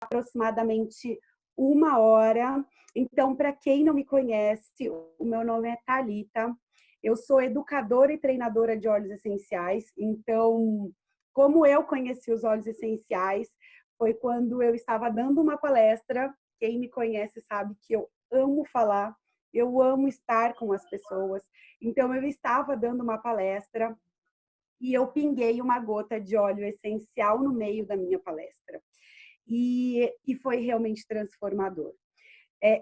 aproximadamente 1 hora. Então, para quem não me conhece, o meu nome é Thalita. Eu sou educadora e treinadora de óleos essenciais. Então, como eu conheci os óleos essenciais, foi quando eu estava dando uma palestra. Quem me conhece sabe que eu amo falar, eu amo estar com as pessoas. Então, eu estava dando uma palestra e eu pinguei uma gota de óleo essencial no meio da minha palestra. E foi realmente transformador.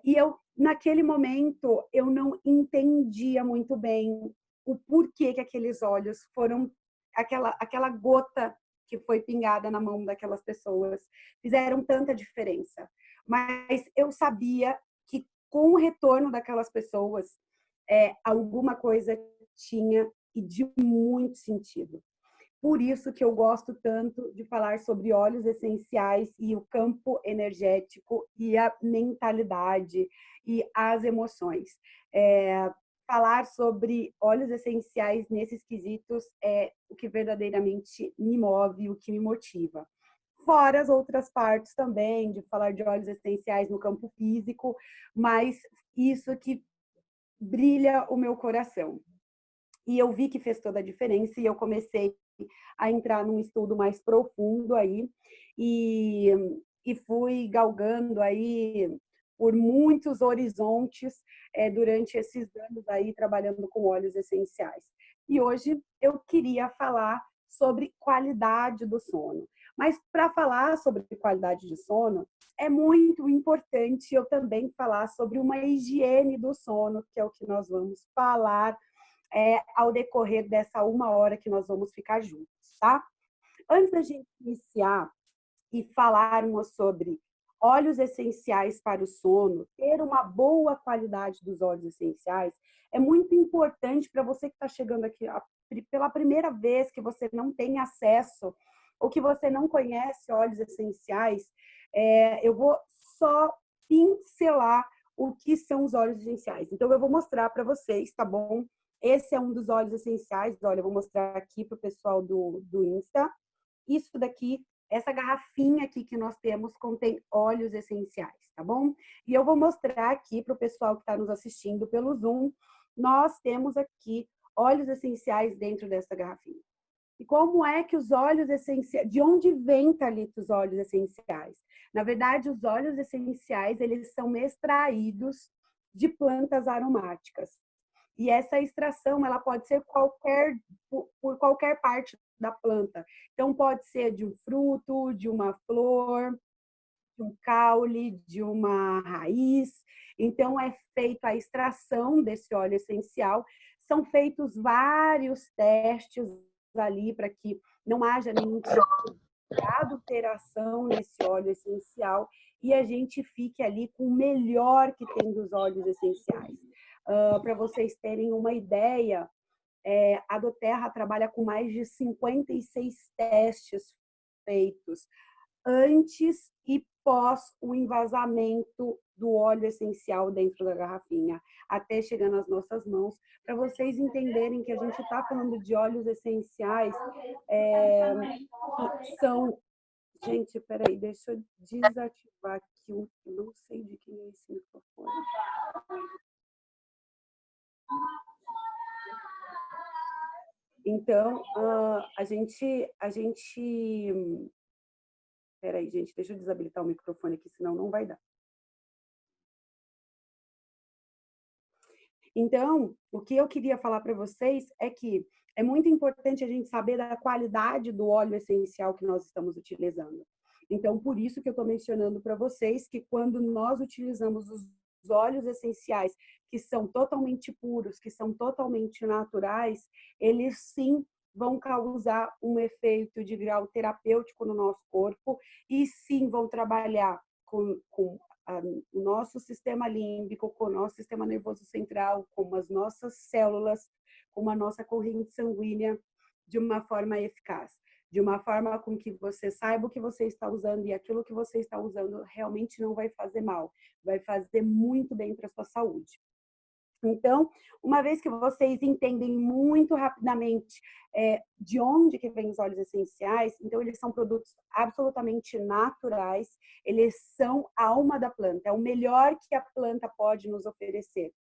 E eu, naquele momento, eu não entendia muito bem o porquê que aqueles óleos foram, aquela gota que foi pingada na mão daquelas pessoas, fizeram tanta diferença. Mas eu sabia que com o retorno daquelas pessoas, alguma coisa tinha e de muito sentido. Por isso que eu gosto tanto de falar sobre óleos essenciais e o campo energético e a mentalidade e as emoções. Falar sobre óleos essenciais nesses quesitos é o que verdadeiramente me move, o que me motiva. Fora as outras partes também, de falar de óleos essenciais no campo físico, mas isso que brilha o meu coração. E eu vi que fez toda a diferença e eu comecei a entrar num estudo mais profundo aí e, e fui galgando aí por muitos horizontes durante esses anos aí trabalhando com óleos essenciais. E hoje eu queria falar sobre qualidade do sono. Mas para falar sobre qualidade de sono, é muito importante eu também falar sobre uma higiene do sono, que é o que nós vamos falar ao decorrer dessa 1 hora que nós vamos ficar juntos, tá? Antes da gente iniciar e falarmos sobre óleos essenciais para o sono, ter uma boa qualidade dos óleos essenciais, é muito importante para você que está chegando aqui pela primeira vez, que você não tem acesso ou que você não conhece óleos essenciais, eu vou só pincelar o que são os óleos essenciais. Então, eu vou mostrar para vocês, tá bom? Esse é um dos óleos essenciais. Olha, eu vou mostrar aqui para o pessoal do Insta. Isso daqui, essa garrafinha aqui que nós temos, contém óleos essenciais, tá bom? E eu vou mostrar aqui para o pessoal que está nos assistindo pelo Zoom. Nós temos aqui óleos essenciais dentro dessa garrafinha. E como é que os óleos essenciais... De onde vem, Thalita, os óleos essenciais? Na verdade, os óleos essenciais, eles são extraídos de plantas aromáticas. E essa extração, ela pode ser por qualquer parte da planta. Então, pode ser de um fruto, de uma flor, de um caule, de uma raiz. Então, é feita a extração desse óleo essencial. São feitos vários testes ali para que não haja nenhum tipo de adulteração nesse óleo essencial e a gente fique ali com o melhor que tem dos óleos essenciais. Para vocês terem uma ideia, a doTERRA trabalha com mais de 56 testes feitos antes e pós o envasamento do óleo essencial dentro da garrafinha, até chegar nas nossas mãos, para vocês entenderem que a gente está falando de óleos essenciais que são... Gente, peraí, deixa eu desativar aqui, eu não sei de quem é esse microfone. Então, a gente... Peraí, gente, deixa eu desabilitar o microfone aqui, senão não vai dar. Então, o que eu queria falar para vocês é que é muito importante a gente saber da qualidade do óleo essencial que nós estamos utilizando. Então, por isso que eu estou mencionando para vocês que quando nós utilizamos os óleos essenciais que são totalmente puros, que são totalmente naturais, eles sim vão causar um efeito de grau terapêutico no nosso corpo e sim vão trabalhar com o nosso sistema límbico, com o nosso sistema nervoso central, com as nossas células, com a nossa corrente sanguínea de uma forma eficaz, de uma forma com que você saiba o que você está usando e aquilo que você está usando realmente não vai fazer mal, vai fazer muito bem para a sua saúde. Então, uma vez que vocês entendem muito rapidamente de onde que vêm os óleos essenciais, então eles são produtos absolutamente naturais, eles são a alma da planta, é o melhor que a planta pode nos oferecer.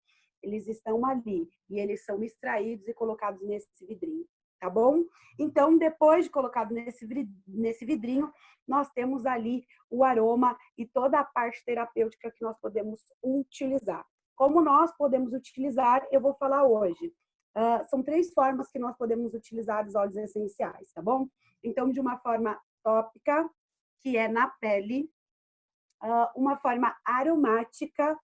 Eles estão ali e eles são extraídos e colocados nesse vidrinho, tá bom? Então, depois de colocado nesse vidrinho, nós temos ali o aroma e toda a parte terapêutica que nós podemos utilizar. Como nós podemos utilizar, eu vou falar hoje. São 3 formas que nós podemos utilizar os óleos essenciais, tá bom? Então, de uma forma tópica, que é na pele, uma forma aromática,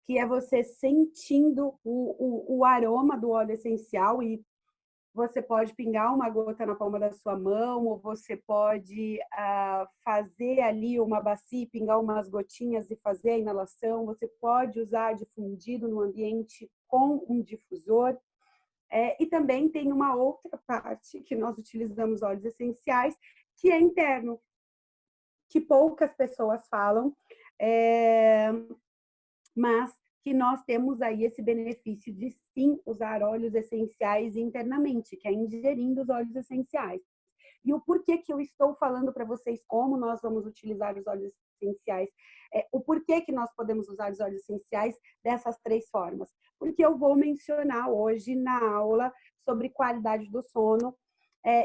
que é você sentindo o aroma do óleo essencial e você pode pingar uma gota na palma da sua mão, ou você pode fazer ali uma bacia, pingar umas gotinhas e fazer a inalação. Você pode usar difundido no ambiente com um difusor. E também tem uma outra parte que nós utilizamos óleos essenciais, que é interno, que poucas pessoas falam, mas que nós temos aí esse benefício de sim usar óleos essenciais internamente, que é ingerindo os óleos essenciais. E o porquê que eu estou falando para vocês como nós vamos utilizar os óleos essenciais, o porquê que nós podemos usar os óleos essenciais dessas 3 formas. Porque eu vou mencionar hoje na aula sobre qualidade do sono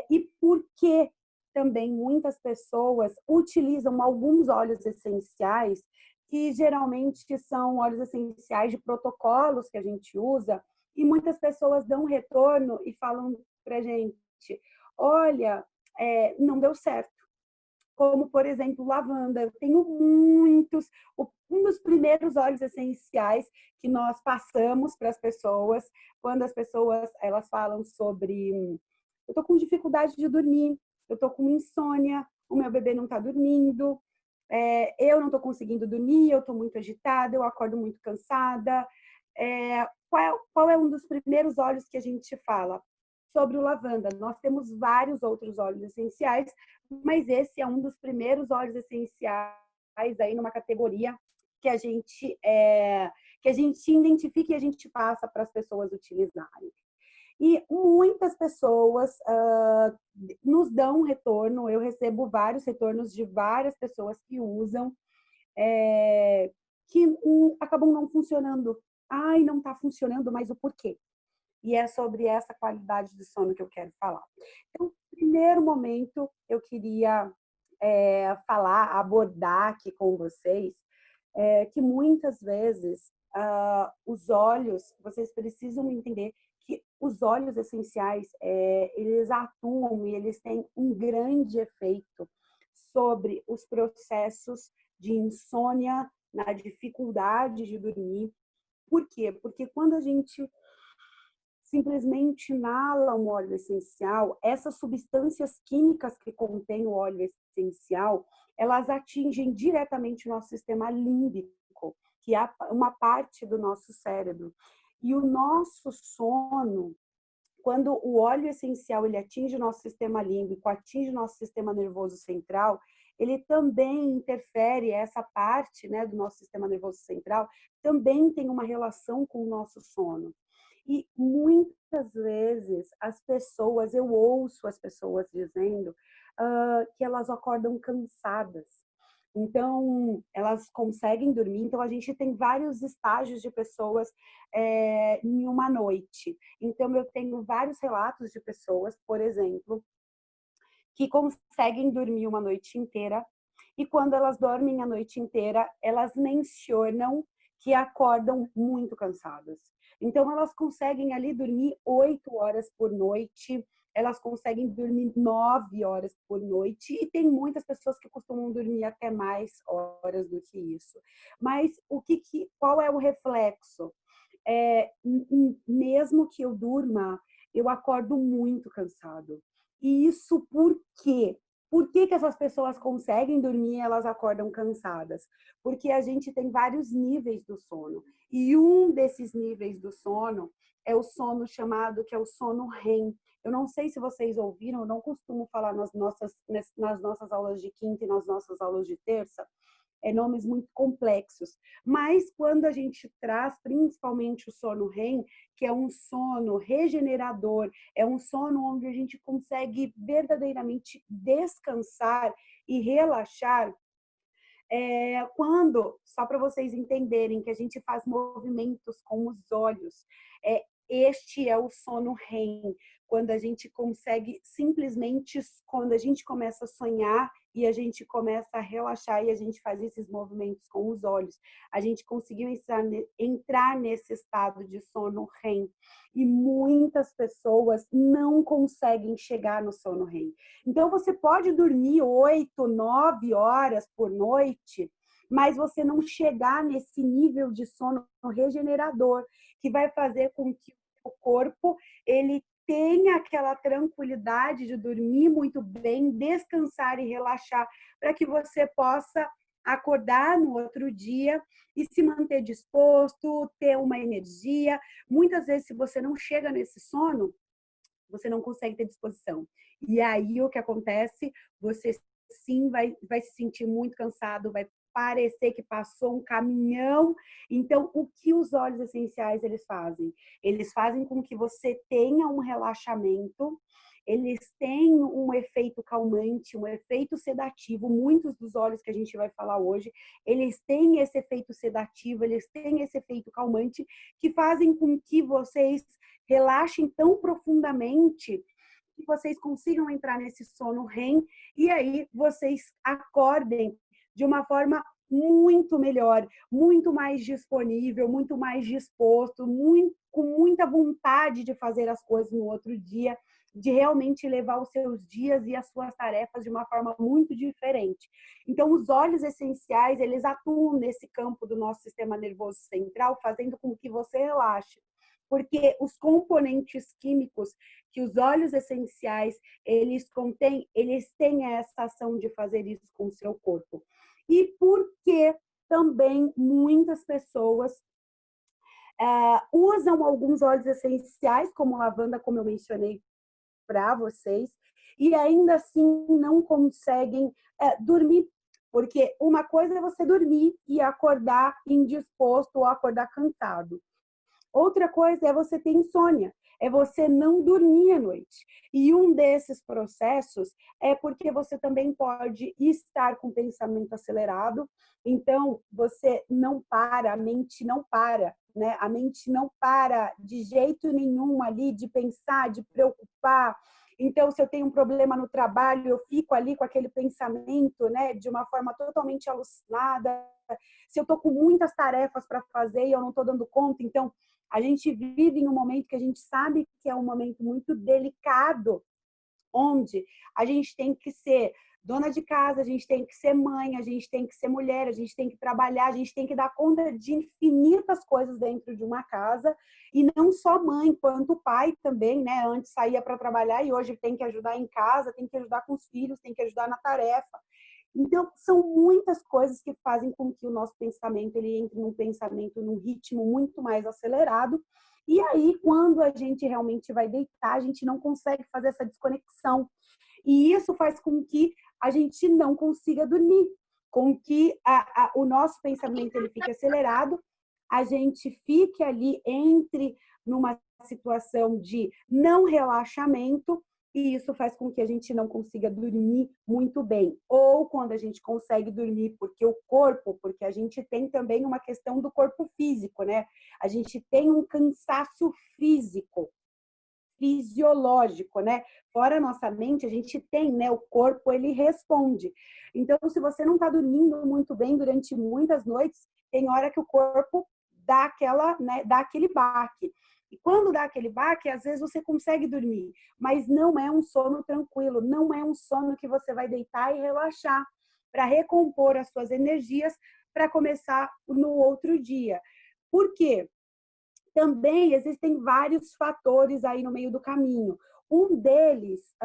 e por que também muitas pessoas utilizam alguns óleos essenciais que geralmente são óleos essenciais de protocolos que a gente usa, e muitas pessoas dão retorno e falam para a gente, olha, não deu certo. Como, por exemplo, lavanda. Eu tenho muitos. Um dos primeiros óleos essenciais que nós passamos para as pessoas, quando as pessoas elas falam sobre eu estou com dificuldade de dormir, eu estou com insônia, o meu bebê não está dormindo, eu não estou conseguindo dormir, eu estou muito agitada, eu acordo muito cansada. Qual é um dos primeiros óleos que a gente fala? Sobre o lavanda. Nós temos vários outros óleos essenciais, mas esse é um dos primeiros óleos essenciais aí numa categoria que a gente identifica e a gente passa para as pessoas utilizarem. E muitas pessoas nos dão um retorno, eu recebo vários retornos de várias pessoas que usam, que acabam não funcionando. Ai, não está funcionando, mas o porquê? E é sobre essa qualidade de sono que eu quero falar. Então, no primeiro momento, eu queria falar, abordar aqui com vocês, que muitas vezes os óleos, vocês precisam entender que os óleos essenciais, eles atuam e eles têm um grande efeito sobre os processos de insônia, na dificuldade de dormir. Por quê? Porque quando a gente simplesmente inala um óleo essencial, essas substâncias químicas que contém o óleo essencial, elas atingem diretamente o nosso sistema límbico, que é uma parte do nosso cérebro. E o nosso sono, quando o óleo essencial ele atinge o nosso sistema límbico, atinge o nosso sistema nervoso central, ele também interfere, essa parte, né, do nosso sistema nervoso central, também tem uma relação com o nosso sono. E muitas vezes as pessoas, eu ouço as pessoas dizendo que elas acordam cansadas. Então, elas conseguem dormir. Então, a gente tem vários estágios de pessoas em uma noite. Então, eu tenho vários relatos de pessoas, por exemplo, que conseguem dormir uma noite inteira e quando elas dormem a noite inteira, elas mencionam que acordam muito cansadas. Então, elas conseguem ali dormir 8 horas por noite, elas conseguem dormir 9 horas por noite, e tem muitas pessoas que costumam dormir até mais horas do que isso. Mas qual é o reflexo? Mesmo que eu durma, eu acordo muito cansado. E isso por quê? Por que essas pessoas conseguem dormir e elas acordam cansadas? Porque a gente tem vários níveis do sono. E um desses níveis do sono é o sono chamado, que é o sono REM. Eu não sei se vocês ouviram, eu não costumo falar nas nossas aulas de quinta e nas nossas aulas de terça, nomes muito complexos. Mas quando a gente traz principalmente o sono REM, que é um sono regenerador, é um sono onde a gente consegue verdadeiramente descansar e relaxar, só para vocês entenderem que a gente faz movimentos com os olhos, este é o sono REM, quando a gente consegue simplesmente, quando a gente começa a sonhar e a gente começa a relaxar e a gente faz esses movimentos com os olhos, a gente conseguiu entrar nesse estado de sono REM. E muitas pessoas não conseguem chegar no sono REM. Então, você pode dormir 8, 9 horas por noite, mas você não chegar nesse nível de sono regenerador, que vai fazer com que o corpo ele tenha aquela tranquilidade de dormir muito bem, descansar e relaxar, para que você possa acordar no outro dia e se manter disposto, ter uma energia. Muitas vezes, se você não chega nesse sono, você não consegue ter disposição. E aí o que acontece? Você sim vai se sentir muito cansado, vai parecer que passou um caminhão. Então, o que os óleos essenciais eles fazem? Eles fazem com que você tenha um relaxamento, eles têm um efeito calmante, um efeito sedativo. Muitos dos óleos que a gente vai falar hoje, eles têm esse efeito sedativo, eles têm esse efeito calmante, que fazem com que vocês relaxem tão profundamente que vocês consigam entrar nesse sono REM e aí vocês acordem de uma forma muito melhor, muito mais disponível, muito mais disposto, com muita vontade de fazer as coisas no outro dia, de realmente levar os seus dias e as suas tarefas de uma forma muito diferente. Então, os óleos essenciais, eles atuam nesse campo do nosso sistema nervoso central, fazendo com que você relaxe, porque os componentes químicos que os óleos essenciais eles contêm, eles têm essa ação de fazer isso com o seu corpo. E por que também muitas pessoas usam alguns óleos essenciais, como lavanda, como eu mencionei para vocês, e ainda assim não conseguem dormir. Porque uma coisa é você dormir e acordar indisposto ou acordar cansado. Outra coisa é você ter insônia, é você não dormir à noite. E um desses processos é porque você também pode estar com pensamento acelerado, então você não para, a mente não para, né? A mente não para de jeito nenhum ali de pensar, de preocupar. Então, se eu tenho um problema no trabalho, eu fico ali com aquele pensamento, né, de uma forma totalmente alucinada. Se eu estou com muitas tarefas para fazer e eu não estou dando conta, então a gente vive em um momento que a gente sabe que é um momento muito delicado, onde a gente tem que ser dona de casa, a gente tem que ser mãe, a gente tem que ser mulher, a gente tem que trabalhar, a gente tem que dar conta de infinitas coisas dentro de uma casa, e não só mãe, quanto pai também, né? Antes saía para trabalhar e hoje tem que ajudar em casa, tem que ajudar com os filhos, tem que ajudar na tarefa. Então, são muitas coisas que fazem com que o nosso pensamento ele entre num pensamento, num ritmo muito mais acelerado. E aí, quando a gente realmente vai deitar, a gente não consegue fazer essa desconexão. E isso faz com que a gente não consiga dormir, com que o nosso pensamento ele fique acelerado, a gente fique ali numa situação de não relaxamento, e isso faz com que a gente não consiga dormir muito bem. Ou quando a gente consegue dormir, porque a gente tem também uma questão do corpo físico, né? A gente tem um cansaço físico, fisiológico, né? Fora a nossa mente, a gente tem, né? O corpo, ele responde. Então, se você não está dormindo muito bem durante muitas noites, tem hora que o corpo dá aquele baque. E quando dá aquele baque, às vezes você consegue dormir, mas não é um sono tranquilo, não é um sono que você vai deitar e relaxar para recompor as suas energias para começar no outro dia. Por quê? Também existem vários fatores aí no meio do caminho. Um deles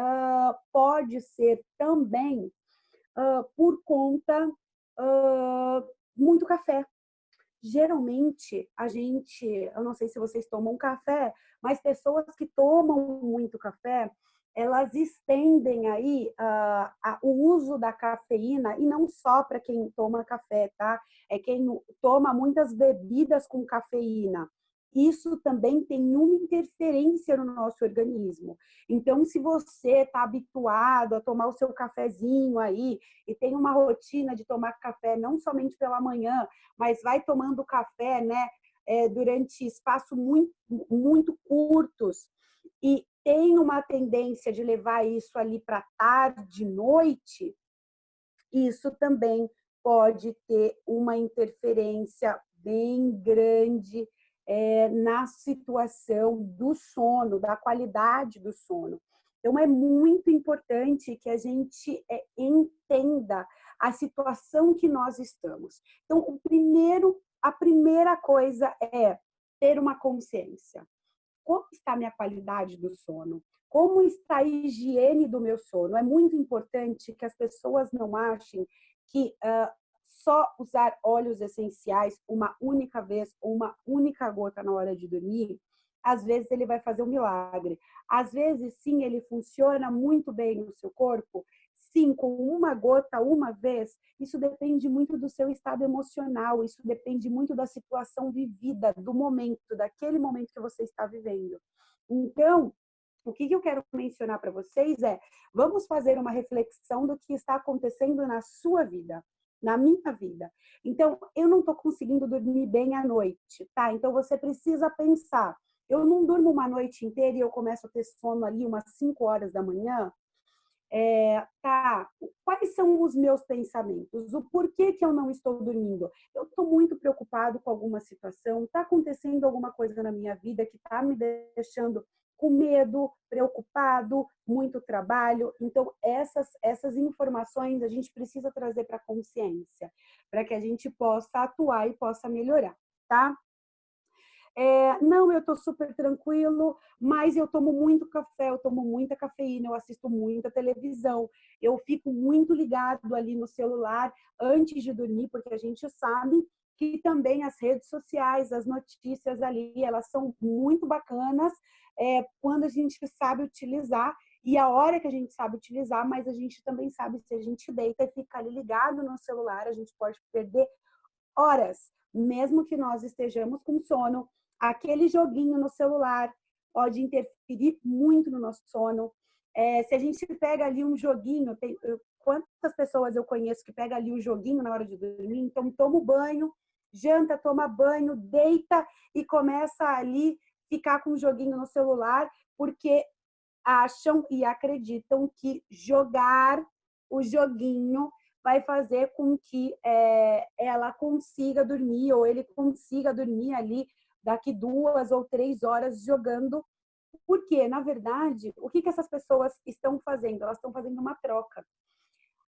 pode ser também por conta muito café. Geralmente, eu não sei se vocês tomam café, mas pessoas que tomam muito café, elas estendem aí o uso da cafeína, e não só para quem toma café, tá? É quem toma muitas bebidas com cafeína. Isso também tem uma interferência no nosso organismo. Então, se você está habituado a tomar o seu cafezinho aí e tem uma rotina de tomar café não somente pela manhã, mas vai tomando café, né, durante espaços muito, muito curtos, e tem uma tendência de levar isso ali para tarde, noite, isso também pode ter uma interferência bem grande na situação do sono, da qualidade do sono. Então, é muito importante que a gente entenda a situação que nós estamos. Então, a primeira coisa é ter uma consciência. Como está a minha qualidade do sono? Como está a higiene do meu sono? É muito importante que as pessoas não achem que só usar óleos essenciais uma única vez ou uma única gota na hora de dormir, às vezes ele vai fazer um milagre. Às vezes, sim, ele funciona muito bem no seu corpo. Sim, com uma gota, uma vez, isso depende muito do seu estado emocional, isso depende muito da situação vivida, do momento, daquele momento que você está vivendo. Então, o que eu quero mencionar para vocês é, vamos fazer uma reflexão do que está acontecendo na sua vida, na minha vida. Então, eu não estou conseguindo dormir bem à noite, tá? Então, você precisa pensar, eu não durmo uma noite inteira e eu começo a ter sono ali umas 5 horas da manhã, quais são os meus pensamentos? O porquê que eu não estou dormindo? Eu estou muito preocupado com alguma situação, está acontecendo alguma coisa na minha vida que está me deixando com medo, preocupado, muito trabalho. Então, essas informações a gente precisa trazer para a consciência, para que a gente possa atuar e possa melhorar, tá? Não, eu estou super tranquilo, mas eu tomo muito café, eu tomo muita cafeína, eu assisto muita televisão, eu fico muito ligado ali no celular antes de dormir, porque a gente sabe que também as redes sociais, as notícias ali, elas são muito bacanas quando a gente sabe utilizar, e a hora que a gente sabe utilizar, mas a gente também sabe, se a gente deita e fica ali ligado no celular, a gente pode perder horas, mesmo que nós estejamos com sono. Aquele joguinho no celular pode interferir muito no nosso sono. Se a gente pega ali um joguinho, quantas pessoas eu conheço que pega ali um joguinho na hora de dormir, então toma o banho, janta, toma banho, deita e começa ali ficar com o joguinho no celular, porque acham e acreditam que jogar o joguinho vai fazer com que ela consiga dormir, ou ele consiga dormir ali daqui 2 ou 3 horas jogando. Porque, na verdade, o que essas pessoas estão fazendo? Elas estão fazendo uma troca.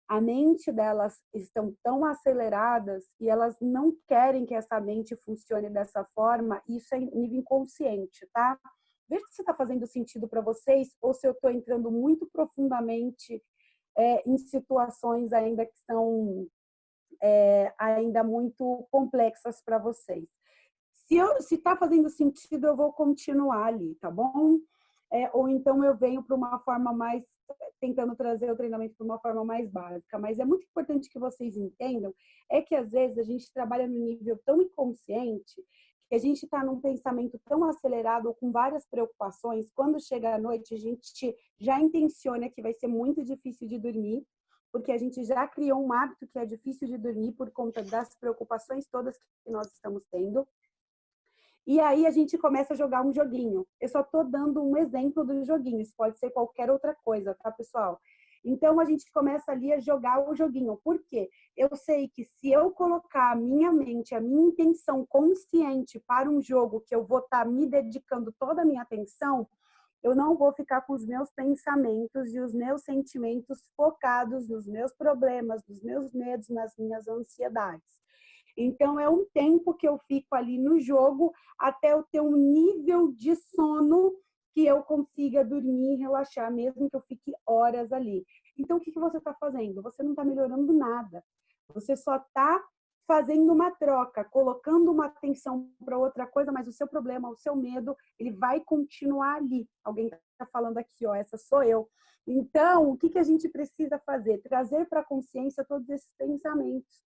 A mente delas estão tão aceleradas e elas não querem que essa mente funcione dessa forma. Isso é em nível inconsciente, tá? Veja se está fazendo sentido para vocês ou se eu estou entrando muito profundamente em situações ainda que são ainda muito complexas para vocês. Se está fazendo sentido, eu vou continuar ali, tá bom? Ou então eu venho para uma forma mais, tentando trazer o treinamento para uma forma mais básica. Mas é muito importante que vocês entendam, que às vezes a gente trabalha no nível tão inconsciente, que a gente está num pensamento tão acelerado, com várias preocupações, quando chega à noite, a gente já intenciona que vai ser muito difícil de dormir, porque a gente já criou um hábito que é difícil de dormir por conta das preocupações todas que nós estamos tendo. E aí a gente começa a jogar um joguinho. Eu só estou dando um exemplo do joguinho, isso pode ser qualquer outra coisa, tá, pessoal? Então a gente começa ali a jogar o joguinho. Por quê? Eu sei que se eu colocar a minha mente, a minha intenção consciente para um jogo que eu vou estar me dedicando toda a minha atenção, eu não vou ficar com os meus pensamentos e os meus sentimentos focados nos meus problemas, nos meus medos, nas minhas ansiedades. Então, é um tempo que eu fico ali no jogo até eu ter um nível de sono que eu consiga dormir e relaxar, mesmo que eu fique horas ali. Então, o que você está fazendo? Você não está melhorando nada. Você só está fazendo uma troca, colocando uma atenção para outra coisa, mas o seu problema, o seu medo, ele vai continuar ali. Alguém está falando aqui, ó, essa sou eu. Então, o que, que a gente precisa fazer? Trazer para a consciência todos esses pensamentos,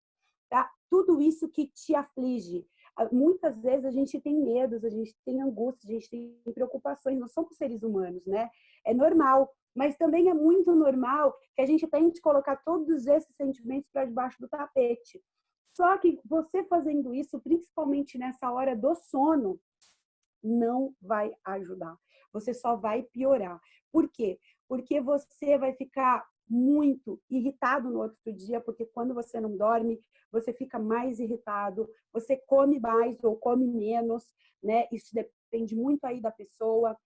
tá? Tudo isso que te aflige. Muitas vezes a gente tem medos, a gente tem angústia, a gente tem preocupações, nós somos seres humanos, né? É normal, mas também é muito normal que a gente tente colocar todos esses sentimentos para debaixo do tapete. Só que você fazendo isso, principalmente nessa hora do sono, não vai ajudar. Você só vai piorar. Por quê? Porque você vai ficar muito irritado no outro dia, porque quando você não dorme, você fica mais irritado, você come mais ou come menos, né? Isso depende muito aí da pessoa.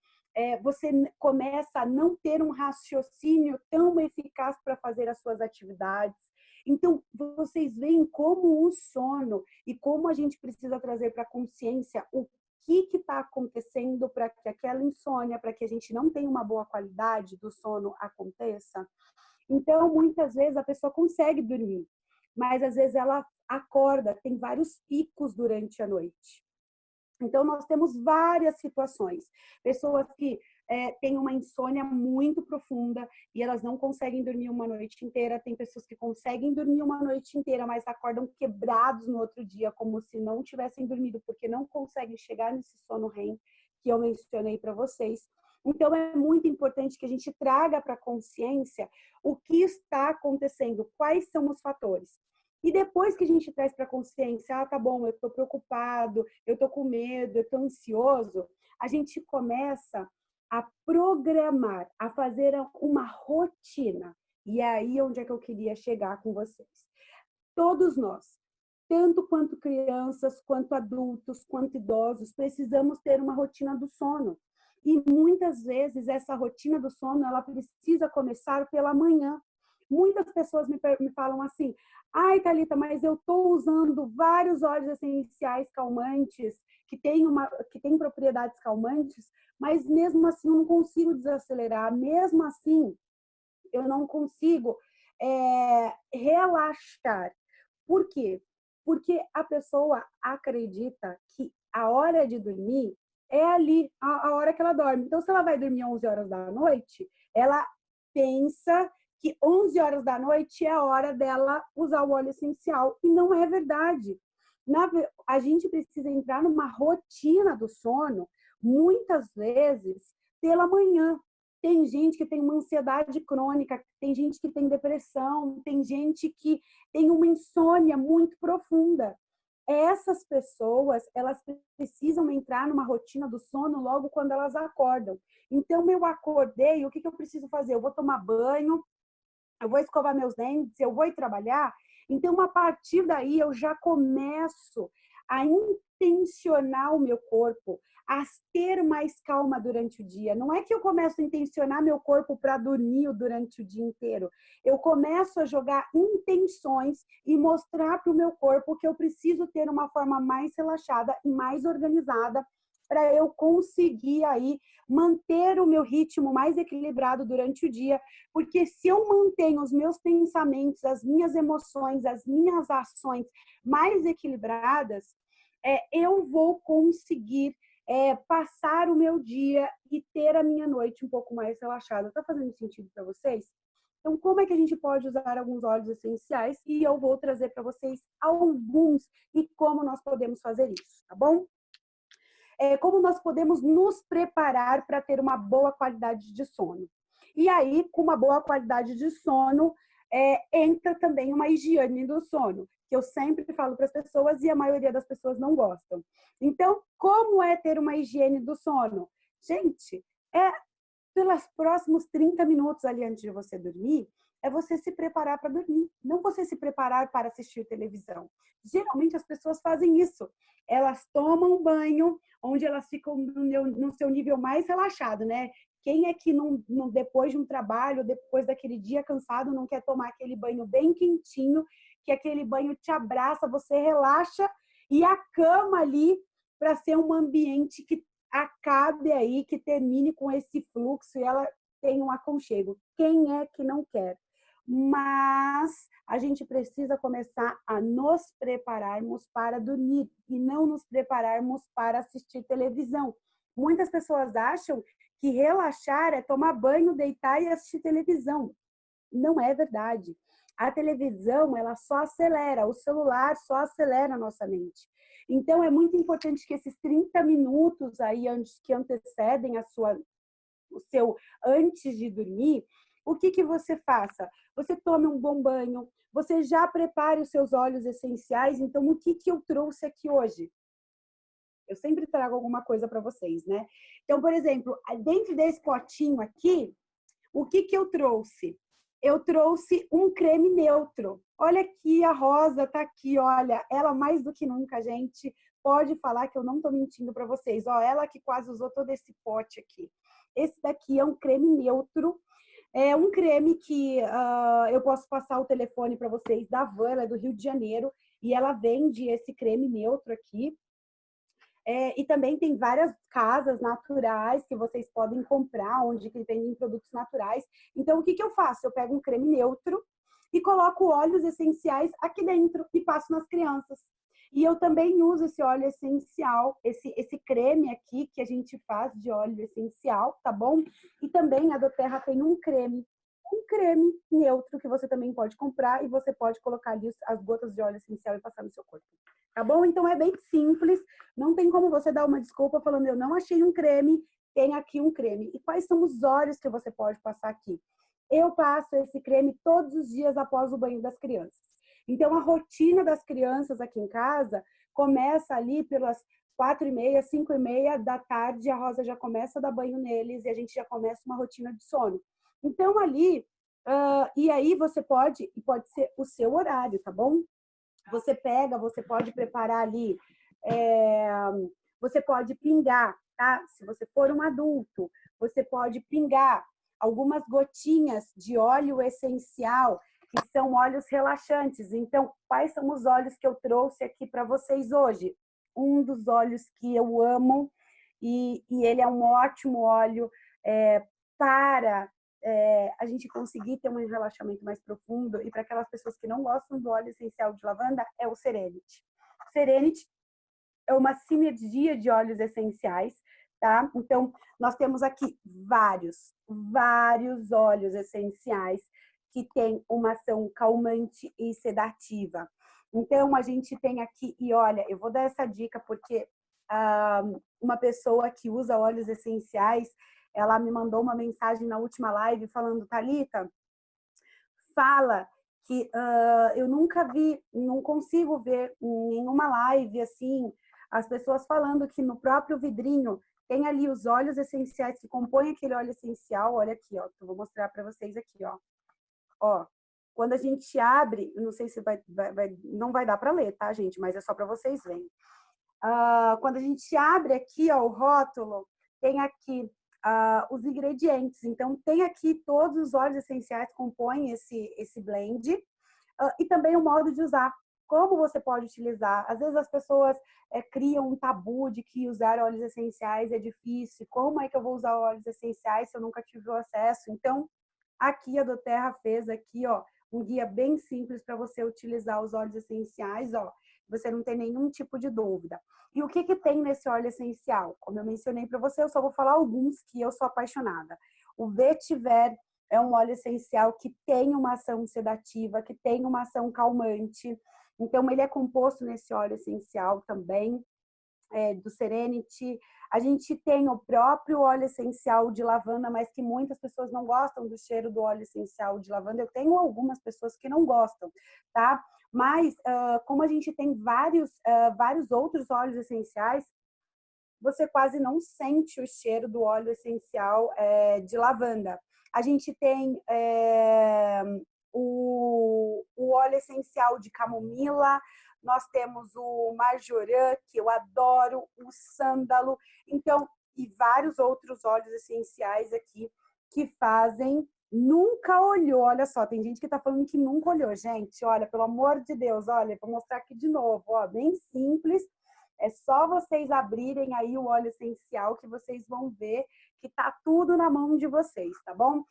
Você começa a não ter um raciocínio tão eficaz para fazer as suas atividades. Então, vocês veem como o sono e como a gente precisa trazer para a consciência o que está acontecendo para que aquela insônia, para que a gente não tenha uma boa qualidade do sono aconteça. Então, muitas vezes a pessoa consegue dormir, mas às vezes ela acorda, tem vários picos durante a noite. Então, nós temos várias situações. Pessoas que têm uma insônia muito profunda e elas não conseguem dormir uma noite inteira. Tem pessoas que conseguem dormir uma noite inteira, mas acordam quebrados no outro dia, como se não tivessem dormido, porque não conseguem chegar nesse sono REM que eu mencionei para vocês. Então, é muito importante que a gente traga para a consciência o que está acontecendo, quais são os fatores. E depois que a gente traz para a consciência, tá bom, eu estou preocupado, eu estou com medo, eu estou ansioso, a gente começa a programar, a fazer uma rotina. E é aí onde é que eu queria chegar com vocês. Todos nós, tanto quanto crianças, quanto adultos, quanto idosos, precisamos ter uma rotina do sono. E muitas vezes essa rotina do sono, ela precisa começar pela manhã. Muitas pessoas me falam assim, ai, Thalita, mas eu estou usando vários óleos essenciais calmantes, que tem propriedades calmantes, mas mesmo assim eu não consigo desacelerar, mesmo assim eu não consigo relaxar. Por quê? Porque a pessoa acredita que a hora de dormir é ali, a hora que ela dorme. Então, se ela vai dormir 11 horas da noite, ela pensa que 11 horas da noite é a hora dela usar o óleo essencial. E não é verdade. A gente precisa entrar numa rotina do sono, muitas vezes, pela manhã. Tem gente que tem uma ansiedade crônica, tem gente que tem depressão, tem gente que tem uma insônia muito profunda. Essas pessoas, elas precisam entrar numa rotina do sono logo quando elas acordam. Então, eu acordei, o que eu preciso fazer? Eu vou tomar banho, eu vou escovar meus dentes, eu vou ir trabalhar. Então, a partir daí, eu já começo a intencionar o meu corpo, a ter mais calma durante o dia. Não é que eu começo a intencionar meu corpo para dormir durante o dia inteiro. Eu começo a jogar intenções e mostrar para o meu corpo que eu preciso ter uma forma mais relaxada e mais organizada para eu conseguir aí manter o meu ritmo mais equilibrado durante o dia, porque se eu mantenho os meus pensamentos, as minhas emoções, as minhas ações mais equilibradas, eu vou conseguir passar o meu dia e ter a minha noite um pouco mais relaxada. Está fazendo sentido para vocês? Então, como é que a gente pode usar alguns óleos essenciais? E eu vou trazer para vocês alguns e como nós podemos fazer isso, tá bom? Como nós podemos nos preparar para ter uma boa qualidade de sono. E aí, com uma boa qualidade de sono, entra também uma higiene do sono, que eu sempre falo para as pessoas e a maioria das pessoas não gostam. Então, como é ter uma higiene do sono? Gente, pelos próximos 30 minutos ali antes de você dormir, é você se preparar para dormir, não você se preparar para assistir televisão. Geralmente as pessoas fazem isso. Elas tomam banho, onde elas ficam no seu nível mais relaxado, né? Quem é que depois de um trabalho, depois daquele dia cansado, não quer tomar aquele banho bem quentinho, que aquele banho te abraça, você relaxa, e a cama ali para ser um ambiente que acabe aí, que termine com esse fluxo e ela tenha um aconchego. Quem é que não quer? mas a gente precisa começar a nos prepararmos para dormir e não nos prepararmos para assistir televisão. Muitas pessoas acham que relaxar é tomar banho, deitar e assistir televisão. Não é verdade. A televisão, ela só acelera, o celular só acelera a nossa mente. Então, é muito importante que esses 30 minutos aí que antecedem o seu antes de dormir, o que você faça? Você tome um bom banho, você já prepare os seus óleos essenciais. Então, o que eu trouxe aqui hoje? Eu sempre trago alguma coisa para vocês, né? Então, por exemplo, dentro desse potinho aqui, o que eu trouxe? Eu trouxe um creme neutro. Olha aqui, a Rosa tá aqui, olha. Ela mais do que nunca, gente, pode falar que eu não tô mentindo para vocês. Ó, ela que quase usou todo esse pote aqui. Esse daqui é um creme neutro. É um creme que eu posso passar o telefone para vocês da Van, ela é do Rio de Janeiro, e ela vende esse creme neutro aqui. E também tem várias casas naturais que vocês podem comprar, onde vendem produtos naturais. Então, o que eu faço? Eu pego um creme neutro e coloco óleos essenciais aqui dentro e passo nas crianças. E eu também uso esse óleo essencial, esse creme aqui que a gente faz de óleo essencial, tá bom? E também a doTERRA tem um creme neutro que você também pode comprar e você pode colocar ali as gotas de óleo essencial e passar no seu corpo. Tá bom? Então é bem simples, não tem como você dar uma desculpa falando eu não achei um creme, tem aqui um creme. E quais são os óleos que você pode passar aqui? Eu passo esse creme todos os dias após o banho das crianças. Então a rotina das crianças aqui em casa começa ali pelas 4h30, 5h30 da tarde, a Rosa já começa a dar banho neles e a gente já começa uma rotina de sono. Então ali, e aí pode ser o seu horário, tá bom? Você pode preparar ali, você pode pingar, tá? Se você for um adulto, você pode pingar algumas gotinhas de óleo essencial, que são óleos relaxantes. Então, quais são os óleos que eu trouxe aqui para vocês hoje? Um dos óleos que eu amo, e ele é um ótimo óleo para a gente conseguir ter um relaxamento mais profundo, e para aquelas pessoas que não gostam do óleo essencial de lavanda, é o Serenity. Serenity é uma sinergia de óleos essenciais, tá? Então, nós temos aqui vários óleos essenciais que têm uma ação calmante e sedativa. Então, a gente tem aqui, e olha, eu vou dar essa dica porque uma pessoa que usa óleos essenciais, ela me mandou uma mensagem na última live falando, Thalita, fala que eu nunca vi, não consigo ver em nenhuma live assim, as pessoas falando que no próprio vidrinho tem ali os óleos essenciais que compõem aquele óleo essencial. Olha aqui, ó, eu vou mostrar para vocês aqui, ó. Ó, quando a gente abre, não sei se não vai dar para ler, tá, gente? Mas é só para vocês verem. Quando a gente abre aqui, ó, o rótulo, tem aqui os ingredientes. Então, tem aqui todos os óleos essenciais que compõem esse blend, e também o modo de usar. Como você pode utilizar? Às vezes as pessoas criam um tabu de que usar óleos essenciais é difícil. Como é que eu vou usar óleos essenciais se eu nunca tive o acesso? Então, aqui a doTERRA fez aqui, ó, um guia bem simples para você utilizar os óleos essenciais, ó. Você não tem nenhum tipo de dúvida. E o que tem nesse óleo essencial? Como eu mencionei para você, eu só vou falar alguns que eu sou apaixonada. O vetiver é um óleo essencial que tem uma ação sedativa, que tem uma ação calmante. Então, ele é composto nesse óleo essencial também, do Serenity. A gente tem o próprio óleo essencial de lavanda, mas que muitas pessoas não gostam do cheiro do óleo essencial de lavanda. Eu tenho algumas pessoas que não gostam, tá? Mas, como a gente tem vários outros óleos essenciais, você quase não sente o cheiro do óleo essencial de lavanda. A gente tem o óleo essencial de camomila, nós temos o marjoram, que eu adoro, o sândalo, então, e vários outros óleos essenciais aqui que fazem. Nunca olhou, olha só, tem gente que tá falando que nunca olhou. Gente, olha, pelo amor de Deus, olha, vou mostrar aqui de novo, ó, bem simples. É só vocês abrirem aí o óleo essencial que vocês vão ver que tá tudo na mão de vocês, tá bom?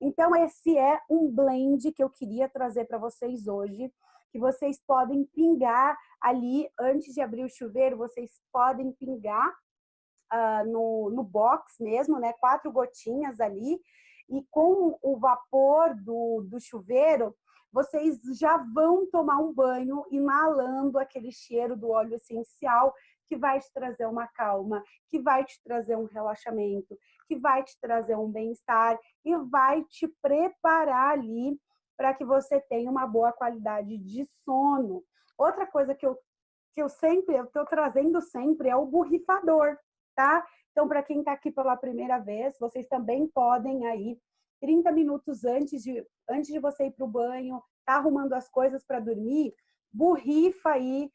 Então, esse é um blend que eu queria trazer para vocês hoje, que vocês podem pingar ali, antes de abrir o chuveiro, vocês podem pingar no box mesmo, né? 4 gotinhas ali, e com o vapor do chuveiro, vocês já vão tomar um banho inalando aquele cheiro do óleo essencial que vai te trazer uma calma, que vai te trazer um relaxamento, que vai te trazer um bem-estar e vai te preparar ali para que você tenha uma boa qualidade de sono. Outra coisa que eu estou trazendo sempre é o borrifador, tá? Então, para quem está aqui pela primeira vez, vocês também podem aí, 30 minutos antes de você ir para o banho, tá arrumando as coisas para dormir, borrifa aí,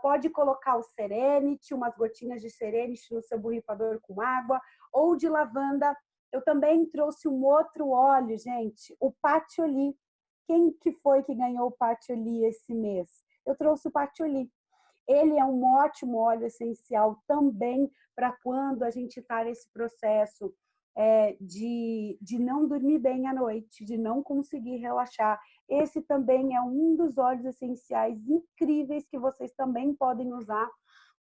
pode colocar o Serenity, umas gotinhas de Serenity no seu borrifador com água, ou de lavanda. Eu também trouxe um outro óleo, gente, o Patchouli. Quem que foi que ganhou o Patchouli esse mês? Eu trouxe o Patchouli. Ele é um ótimo óleo essencial também para quando a gente está nesse processo de não dormir bem à noite, de não conseguir relaxar. Esse também é um dos óleos essenciais incríveis que vocês também podem usar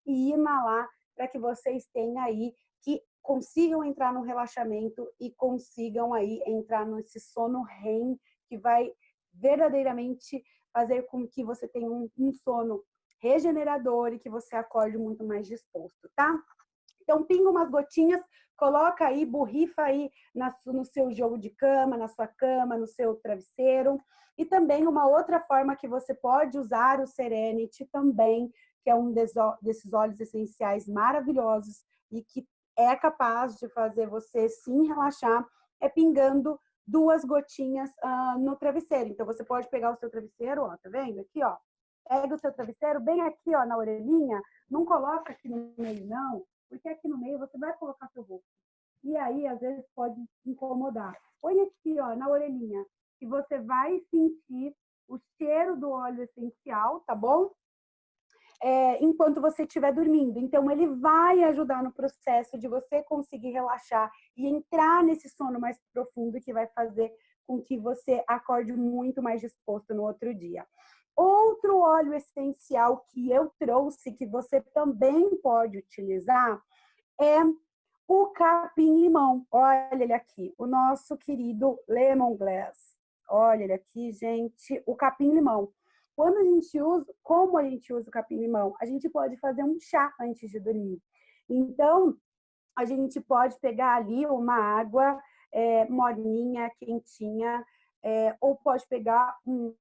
e inalar para que vocês tenham aí, que consigam entrar no relaxamento e consigam aí entrar nesse sono REM, que vai verdadeiramente fazer com que você tenha um sono regenerador e que você acorde muito mais disposto, tá? Então, pinga umas gotinhas, coloca aí, borrifa aí no seu jogo de cama, na sua cama, no seu travesseiro. E também uma outra forma que você pode usar o Serenity também, que é um desses óleos essenciais maravilhosos e que é capaz de fazer você sim relaxar, é pingando 2 gotinhas no travesseiro. Então, você pode pegar o seu travesseiro, ó, tá vendo? Aqui, ó. Pega o seu travesseiro bem aqui, ó, na orelhinha. Não coloca aqui no meio, não, porque aqui no meio você vai colocar seu rosto. E aí, às vezes, pode incomodar. Põe aqui, ó, na orelhinha, que você vai sentir o cheiro do óleo essencial, tá bom? Enquanto você estiver dormindo. Então, ele vai ajudar no processo de você conseguir relaxar e entrar nesse sono mais profundo que vai fazer com que você acorde muito mais disposto no outro dia. Outro óleo essencial que eu trouxe, que você também pode utilizar, é o capim-limão. Olha ele aqui, o nosso querido lemongrass. Olha ele aqui, gente, o capim-limão. Como a gente usa o capim-limão? A gente pode fazer um chá antes de dormir. Então, a gente pode pegar ali uma água morninha, quentinha, ou pode pegar um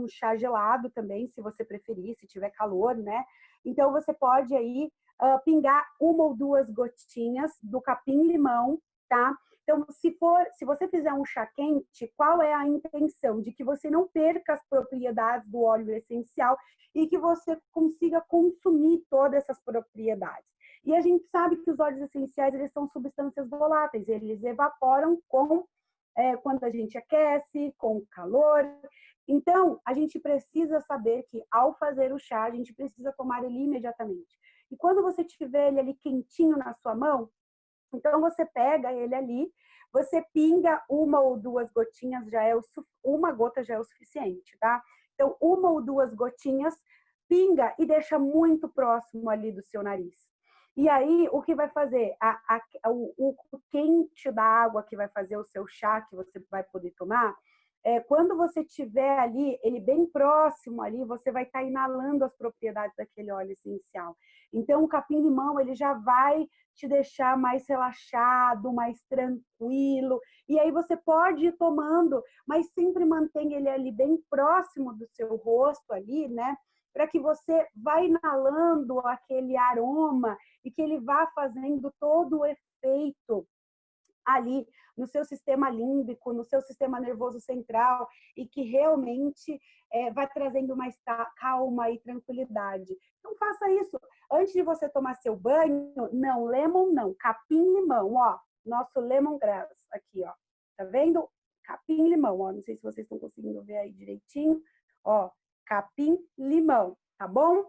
chá gelado também, se você preferir, se tiver calor, né? Então, você pode aí pingar 1 ou 2 gotinhas do capim-limão, tá? Então, se você fizer um chá quente, qual é a intenção? De que você não perca as propriedades do óleo essencial e que você consiga consumir todas essas propriedades. E a gente sabe que os óleos essenciais, eles são substâncias voláteis, eles evaporam quando a gente aquece, com calor. Então, a gente precisa saber que, ao fazer o chá, a gente precisa tomar ele imediatamente. E quando você tiver ele ali quentinho na sua mão, então você pega ele ali, você pinga 1 ou 2 gotinhas, uma gota já é o suficiente, tá? Então, 1 ou 2 gotinhas, pinga e deixa muito próximo ali do seu nariz. E aí, o que vai fazer? O quente da água que vai fazer o seu chá, que você vai poder tomar, quando você tiver ali, ele bem próximo ali, você vai estar inalando as propriedades daquele óleo essencial. Então, o capim-limão, ele já vai te deixar mais relaxado, mais tranquilo. E aí você pode ir tomando, mas sempre mantém ele ali bem próximo do seu rosto ali, né? Para que você vá inalando aquele aroma e que ele vá fazendo todo o efeito ali no seu sistema límbico, no seu sistema nervoso central e que realmente vai trazendo mais calma e tranquilidade. Então faça isso. Antes de você tomar seu banho, não, lemon não, capim-limão, ó, nosso lemongrass aqui, ó. Tá vendo? Capim-limão, ó, não sei se vocês estão conseguindo ver aí direitinho, ó, capim-limão, tá bom?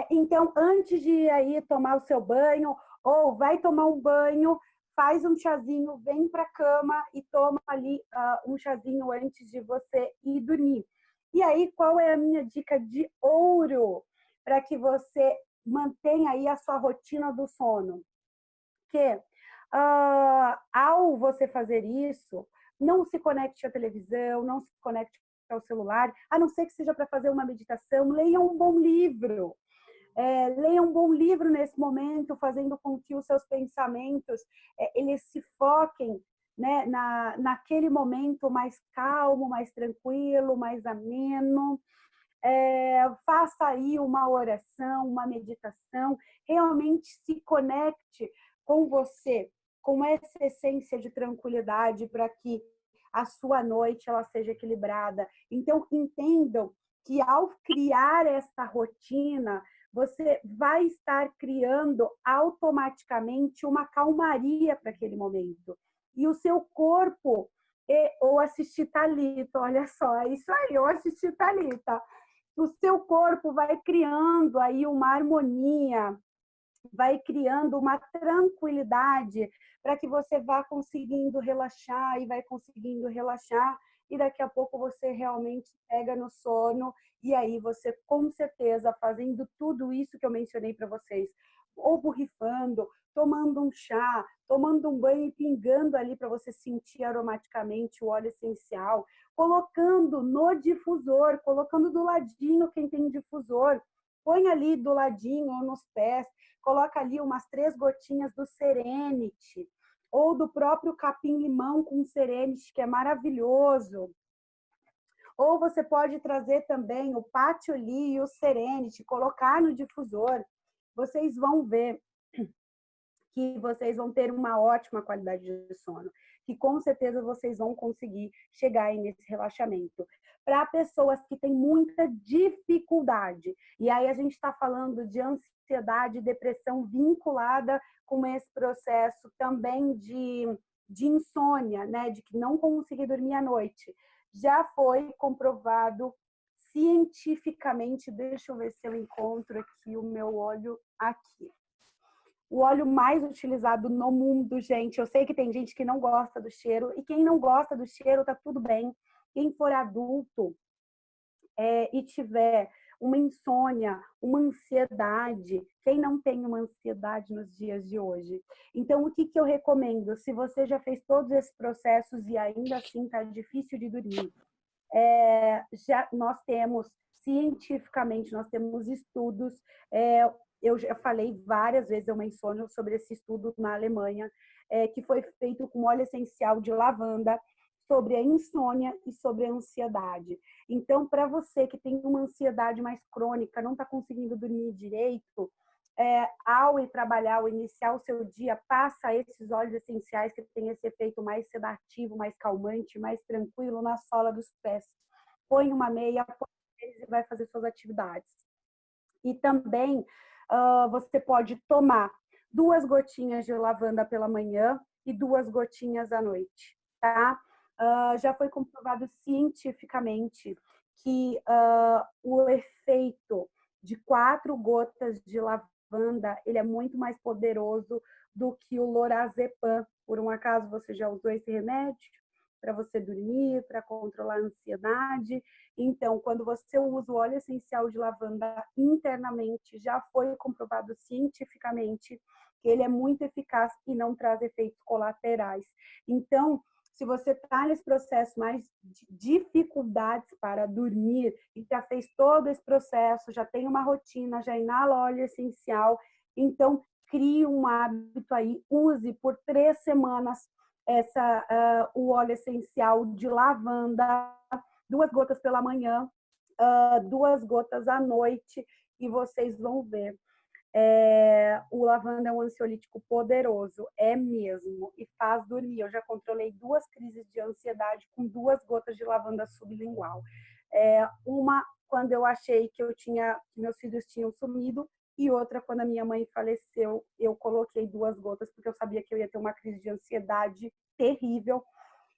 Então, antes de aí tomar o seu banho, ou vai tomar um banho, faz um chazinho, vem para a cama e toma ali um chazinho antes de você ir dormir. E aí, qual é a minha dica de ouro para que você mantenha aí a sua rotina do sono? Que ao você fazer isso, não se conecte à televisão, não se conecte ao celular, a não ser que seja para fazer uma meditação, leia um bom livro. Leia um bom livro nesse momento, fazendo com que os seus pensamentos eles se foquem, né, naquele momento mais calmo, mais tranquilo, mais ameno. Faça aí uma oração, uma meditação, realmente se conecte com você, com essa essência de tranquilidade para que a sua noite ela seja equilibrada. Então, entendam que ao criar esta rotina, você vai estar criando automaticamente uma calmaria para aquele momento. E o seu corpo, ou assistir Thalita, olha só, é isso aí, ou assistir Thalita. O seu corpo vai criando aí uma harmonia, vai criando uma tranquilidade para que você vá conseguindo relaxar e vai conseguindo relaxar e daqui a pouco você realmente pega no sono e aí você com certeza fazendo tudo isso que eu mencionei para vocês, ou borrifando, tomando um chá, tomando um banho e pingando ali para você sentir aromaticamente o óleo essencial, colocando no difusor, colocando do ladinho quem tem difusor, põe ali do ladinho ou nos pés, coloca ali umas 3 gotinhas do Serenity, ou do próprio capim-limão com Serenity, que é maravilhoso. Ou você pode trazer também o patchouli e o Serenity, colocar no difusor. Vocês vão ver que vocês vão ter uma ótima qualidade de sono, que com certeza vocês vão conseguir chegar aí nesse relaxamento. Para pessoas que têm muita dificuldade, e aí a gente está falando de ansiedade e depressão vinculada com esse processo também de insônia, né? De que não conseguir dormir à noite. Já foi comprovado cientificamente, deixa eu ver se eu encontro aqui o meu óleo aqui. O óleo mais utilizado no mundo, gente. Eu sei que tem gente que não gosta do cheiro, e quem não gosta do cheiro, tá tudo bem. Quem for adulto e tiver uma insônia, uma ansiedade, quem não tem uma ansiedade nos dias de hoje? Então, o que eu recomendo? Se você já fez todos esses processos e ainda assim tá difícil de dormir, nós temos, cientificamente, nós temos estudos, eu já falei várias vezes, eu menciono sobre esse estudo na Alemanha, que foi feito com óleo essencial de lavanda, sobre a insônia e sobre a ansiedade. Então, para você que tem uma ansiedade mais crônica, não está conseguindo dormir direito, ao ir trabalhar, ao iniciar o seu dia, passa esses óleos essenciais que tem esse efeito mais sedativo, mais calmante, mais tranquilo na sola dos pés. Põe uma meia, põe eles e vai fazer suas atividades. E também você pode tomar 2 gotinhas de lavanda pela manhã e 2 gotinhas à noite, tá? Já foi comprovado cientificamente que o efeito de 4 gotas de lavanda ele é muito mais poderoso do que o lorazepam. Por um acaso você já usou esse remédio para você dormir, para controlar a ansiedade? Então, quando você usa o óleo essencial de lavanda internamente, já foi comprovado cientificamente que ele é muito eficaz e não traz efeitos colaterais. Então, se você está nesse processo mais de dificuldades para dormir e já fez todo esse processo, já tem uma rotina, já inala óleo essencial, então crie um hábito aí, use por 3 semanas o óleo essencial de lavanda, 2 gotas pela manhã, 2 gotas à noite, e vocês vão ver. O lavanda é um ansiolítico poderoso, é mesmo, e faz dormir. Eu já controlei 2 crises de ansiedade com 2 gotas de lavanda sublingual. Uma quando eu achei que que meus filhos tinham sumido, e outra quando a minha mãe faleceu, eu coloquei 2 gotas porque eu sabia que eu ia ter uma crise de ansiedade terrível,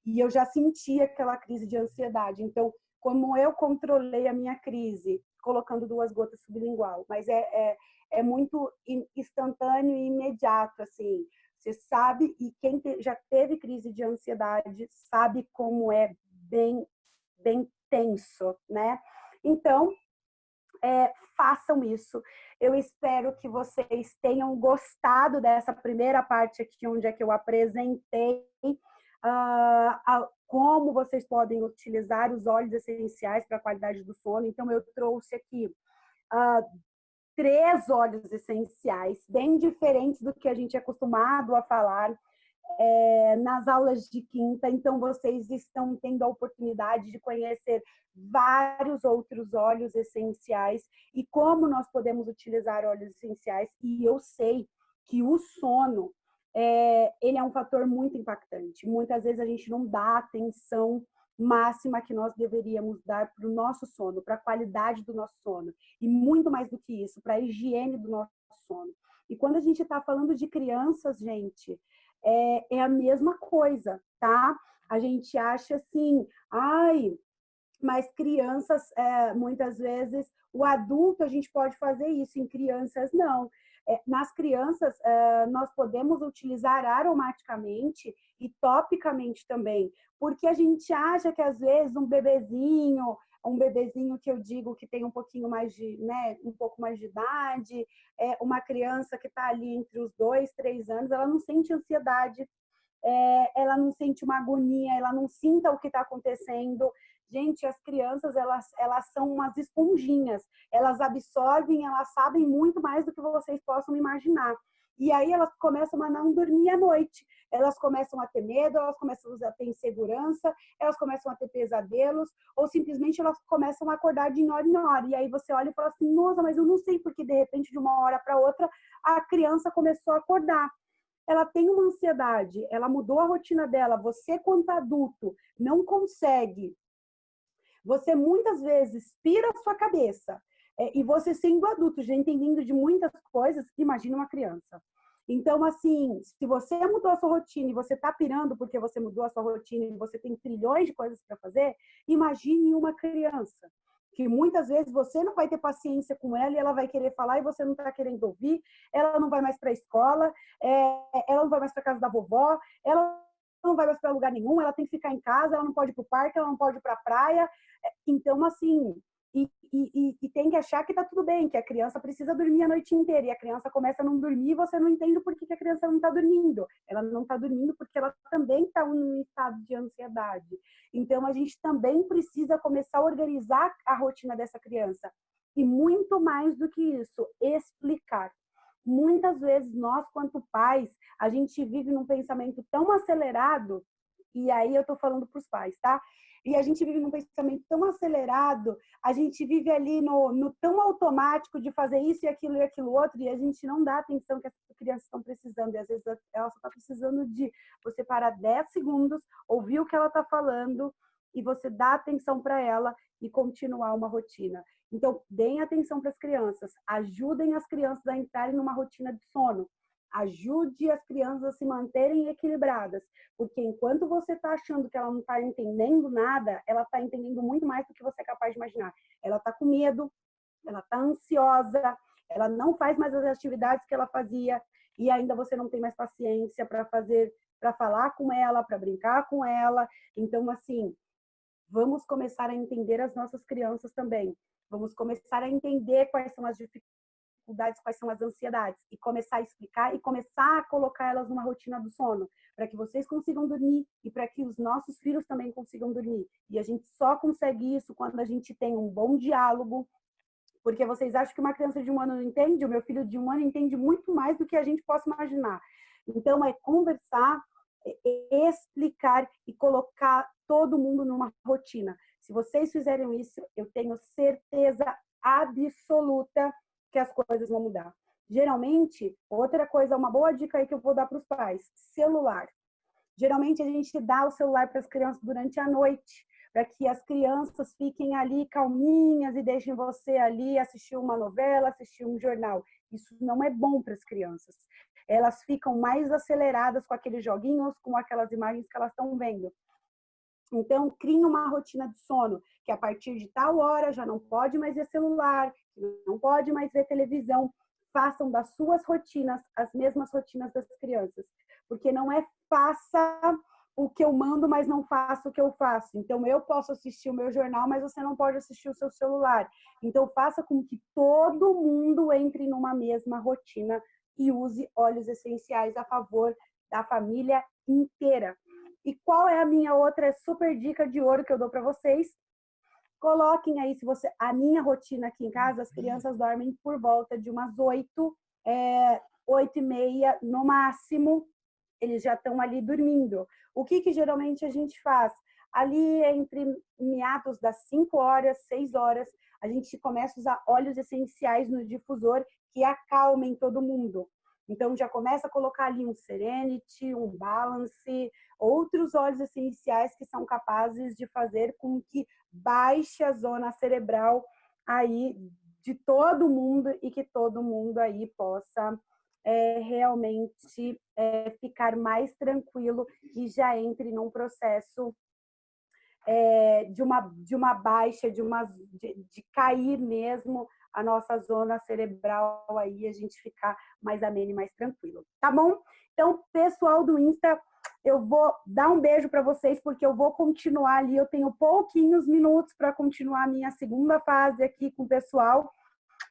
e eu já sentia aquela crise de ansiedade. Então, como eu controlei a minha crise, colocando 2 gotas sublingual, mas é muito instantâneo e imediato, assim. Você sabe, e quem já teve crise de ansiedade sabe como é bem tenso, né? Então, façam isso. Eu espero que vocês tenham gostado dessa primeira parte aqui, onde é que eu apresentei como vocês podem utilizar os óleos essenciais para a qualidade do sono. Então, eu trouxe aqui 3 óleos essenciais, bem diferentes do que a gente é acostumado a falar nas aulas de quinta. Então, vocês estão tendo a oportunidade de conhecer vários outros óleos essenciais e como nós podemos utilizar óleos essenciais. E eu sei que o sono, ele é um fator muito impactante. Muitas vezes a gente não dá atenção máxima que nós deveríamos dar para o nosso sono, para a qualidade do nosso sono. E muito mais do que isso, para a higiene do nosso sono. E quando a gente está falando de crianças, gente, é a mesma coisa, tá? A gente acha assim, ai, mas crianças, muitas vezes, o adulto a gente pode fazer isso, em crianças não. Nas crianças, nós podemos utilizar aromaticamente e topicamente também, porque a gente acha que às vezes um bebezinho que eu digo que tem um pouquinho mais de, né, um pouco mais de idade, uma criança que está ali entre os 2, 3 anos, ela não sente ansiedade, ela não sente uma agonia, ela não sinta o que está acontecendo. Gente, as crianças, elas são umas esponjinhas, elas absorvem, elas sabem muito mais do que vocês possam imaginar. E aí elas começam a não dormir à noite, elas começam a ter medo, elas começam a ter insegurança, elas começam a ter pesadelos, ou simplesmente elas começam a acordar de hora em hora. E aí você olha e fala assim, nossa, mas eu não sei porque de repente de uma hora para outra a criança começou a acordar. Ela tem uma ansiedade, ela mudou a rotina dela, você quanto adulto não consegue, você muitas vezes pira a sua cabeça, e você sendo adulto, já entendendo de muitas coisas, imagina uma criança. Então, assim, se você mudou a sua rotina e você está pirando porque você mudou a sua rotina e você tem trilhões de coisas para fazer, imagine uma criança que muitas vezes você não vai ter paciência com ela e ela vai querer falar e você não está querendo ouvir, ela não vai mais para a escola, ela não vai mais para casa da vovó, ela não vai mais para lugar nenhum, ela tem que ficar em casa, ela não pode ir para o parque, ela não pode ir para a praia. Então, assim, e tem que achar que tá tudo bem, que a criança precisa dormir a noite inteira, e a criança começa a não dormir e você não entende por que a criança não está dormindo. Ela não está dormindo porque ela também está num estado de ansiedade. Então, a gente também precisa começar a organizar a rotina dessa criança. E muito mais do que isso, explicar. Muitas vezes, nós, quanto pais, a gente vive num pensamento tão acelerado, e aí eu estou falando para os pais, tá? E a gente vive num pensamento tão acelerado, a gente vive ali no tão automático de fazer isso e aquilo outro, e a gente não dá atenção que as crianças estão precisando. E às vezes ela só está precisando de você parar 10 segundos, ouvir o que ela está falando, e você dar atenção para ela e continuar uma rotina. Então, deem atenção para as crianças, ajudem as crianças a entrarem numa rotina de sono. Ajude as crianças a se manterem equilibradas, porque enquanto você está achando que ela não está entendendo nada, ela está entendendo muito mais do que você é capaz de imaginar. Ela está com medo, ela está ansiosa, ela não faz mais as atividades que ela fazia e ainda você não tem mais paciência para fazer, para falar com ela, para brincar com ela. Então, assim, vamos começar a entender as nossas crianças também. Vamos começar a entender quais são as dificuldades, quais são as ansiedades, e começar a explicar e começar a colocar elas numa rotina do sono, para que vocês consigam dormir e para que os nossos filhos também consigam dormir. E a gente só consegue isso quando a gente tem um bom diálogo, porque vocês acham que uma criança de 1 ano não entende? O meu filho de 1 ano entende muito mais do que a gente possa imaginar. Então, é conversar, explicar e colocar todo mundo numa rotina. Se vocês fizerem isso, eu tenho certeza absoluta que as coisas vão mudar. Geralmente, outra coisa, uma boa dica aí que eu vou dar para os pais, celular. Geralmente a gente dá o celular para as crianças durante a noite, para que as crianças fiquem ali calminhas e deixem você ali assistir uma novela, assistir um jornal. Isso não é bom para as crianças. Elas ficam mais aceleradas com aqueles joguinhos, com aquelas imagens que elas estão vendo. Então, criem uma rotina de sono, que a partir de tal hora já não pode mais ver celular, não pode mais ver televisão. Façam das suas rotinas as mesmas rotinas das crianças. Porque não é faça o que eu mando, mas não faço o que eu faço. Então, eu posso assistir o meu jornal, mas você não pode assistir o seu celular. Então, faça com que todo mundo entre numa mesma rotina e use óleos essenciais a favor da família inteira. E qual é a minha outra super dica de ouro que eu dou para vocês? Coloquem aí, se você, a minha rotina aqui em casa, as crianças dormem por volta de umas 8h30, no máximo, eles já estão ali dormindo. O que geralmente a gente faz? Ali entre meados das 5 horas, 6 horas, a gente começa a usar óleos essenciais no difusor que acalmem todo mundo. Então, já começa a colocar ali um Serenity, um Balance, outros óleos essenciais que são capazes de fazer com que baixe a zona cerebral aí de todo mundo e que todo mundo aí possa realmente ficar mais tranquilo e já entre num processo de uma baixa, de cair mesmo a nossa zona cerebral aí, a gente ficar mais ameno e mais tranquilo, tá bom? Então, pessoal do Insta, eu vou dar um beijo para vocês, porque eu vou continuar ali, eu tenho pouquinhos minutos para continuar a minha segunda fase aqui com o pessoal,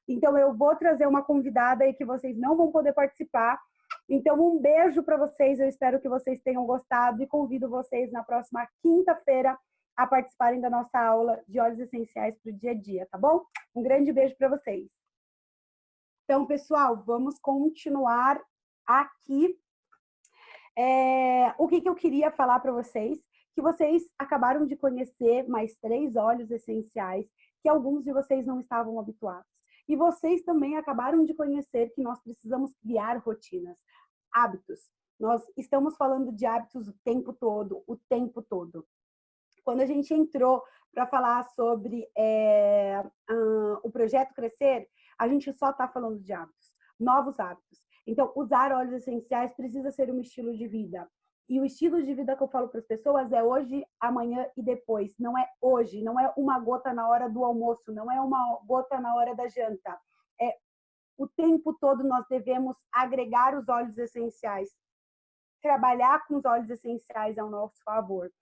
então eu vou trazer uma convidada aí que vocês não vão poder participar. Então, um beijo para vocês, eu espero que vocês tenham gostado e convido vocês na próxima quinta-feira a participarem da nossa aula de óleos essenciais para o dia a dia, tá bom? Um grande beijo para vocês. Então, pessoal, vamos continuar aqui. O que eu queria falar para vocês? Que vocês acabaram de conhecer mais 3 óleos essenciais que alguns de vocês não estavam habituados. E vocês também acabaram de conhecer que nós precisamos criar rotinas, hábitos. Nós estamos falando de hábitos o tempo todo, o tempo todo. Quando a gente entrou para falar sobre o projeto Crescer, a gente só está falando de hábitos, novos hábitos. Então, usar óleos essenciais precisa ser um estilo de vida. E o estilo de vida que eu falo para as pessoas é hoje, amanhã e depois. Não é hoje, não é uma gota na hora do almoço, não é uma gota na hora da janta. É o tempo todo nós devemos agregar os óleos essenciais, trabalhar com os óleos essenciais ao nosso favor.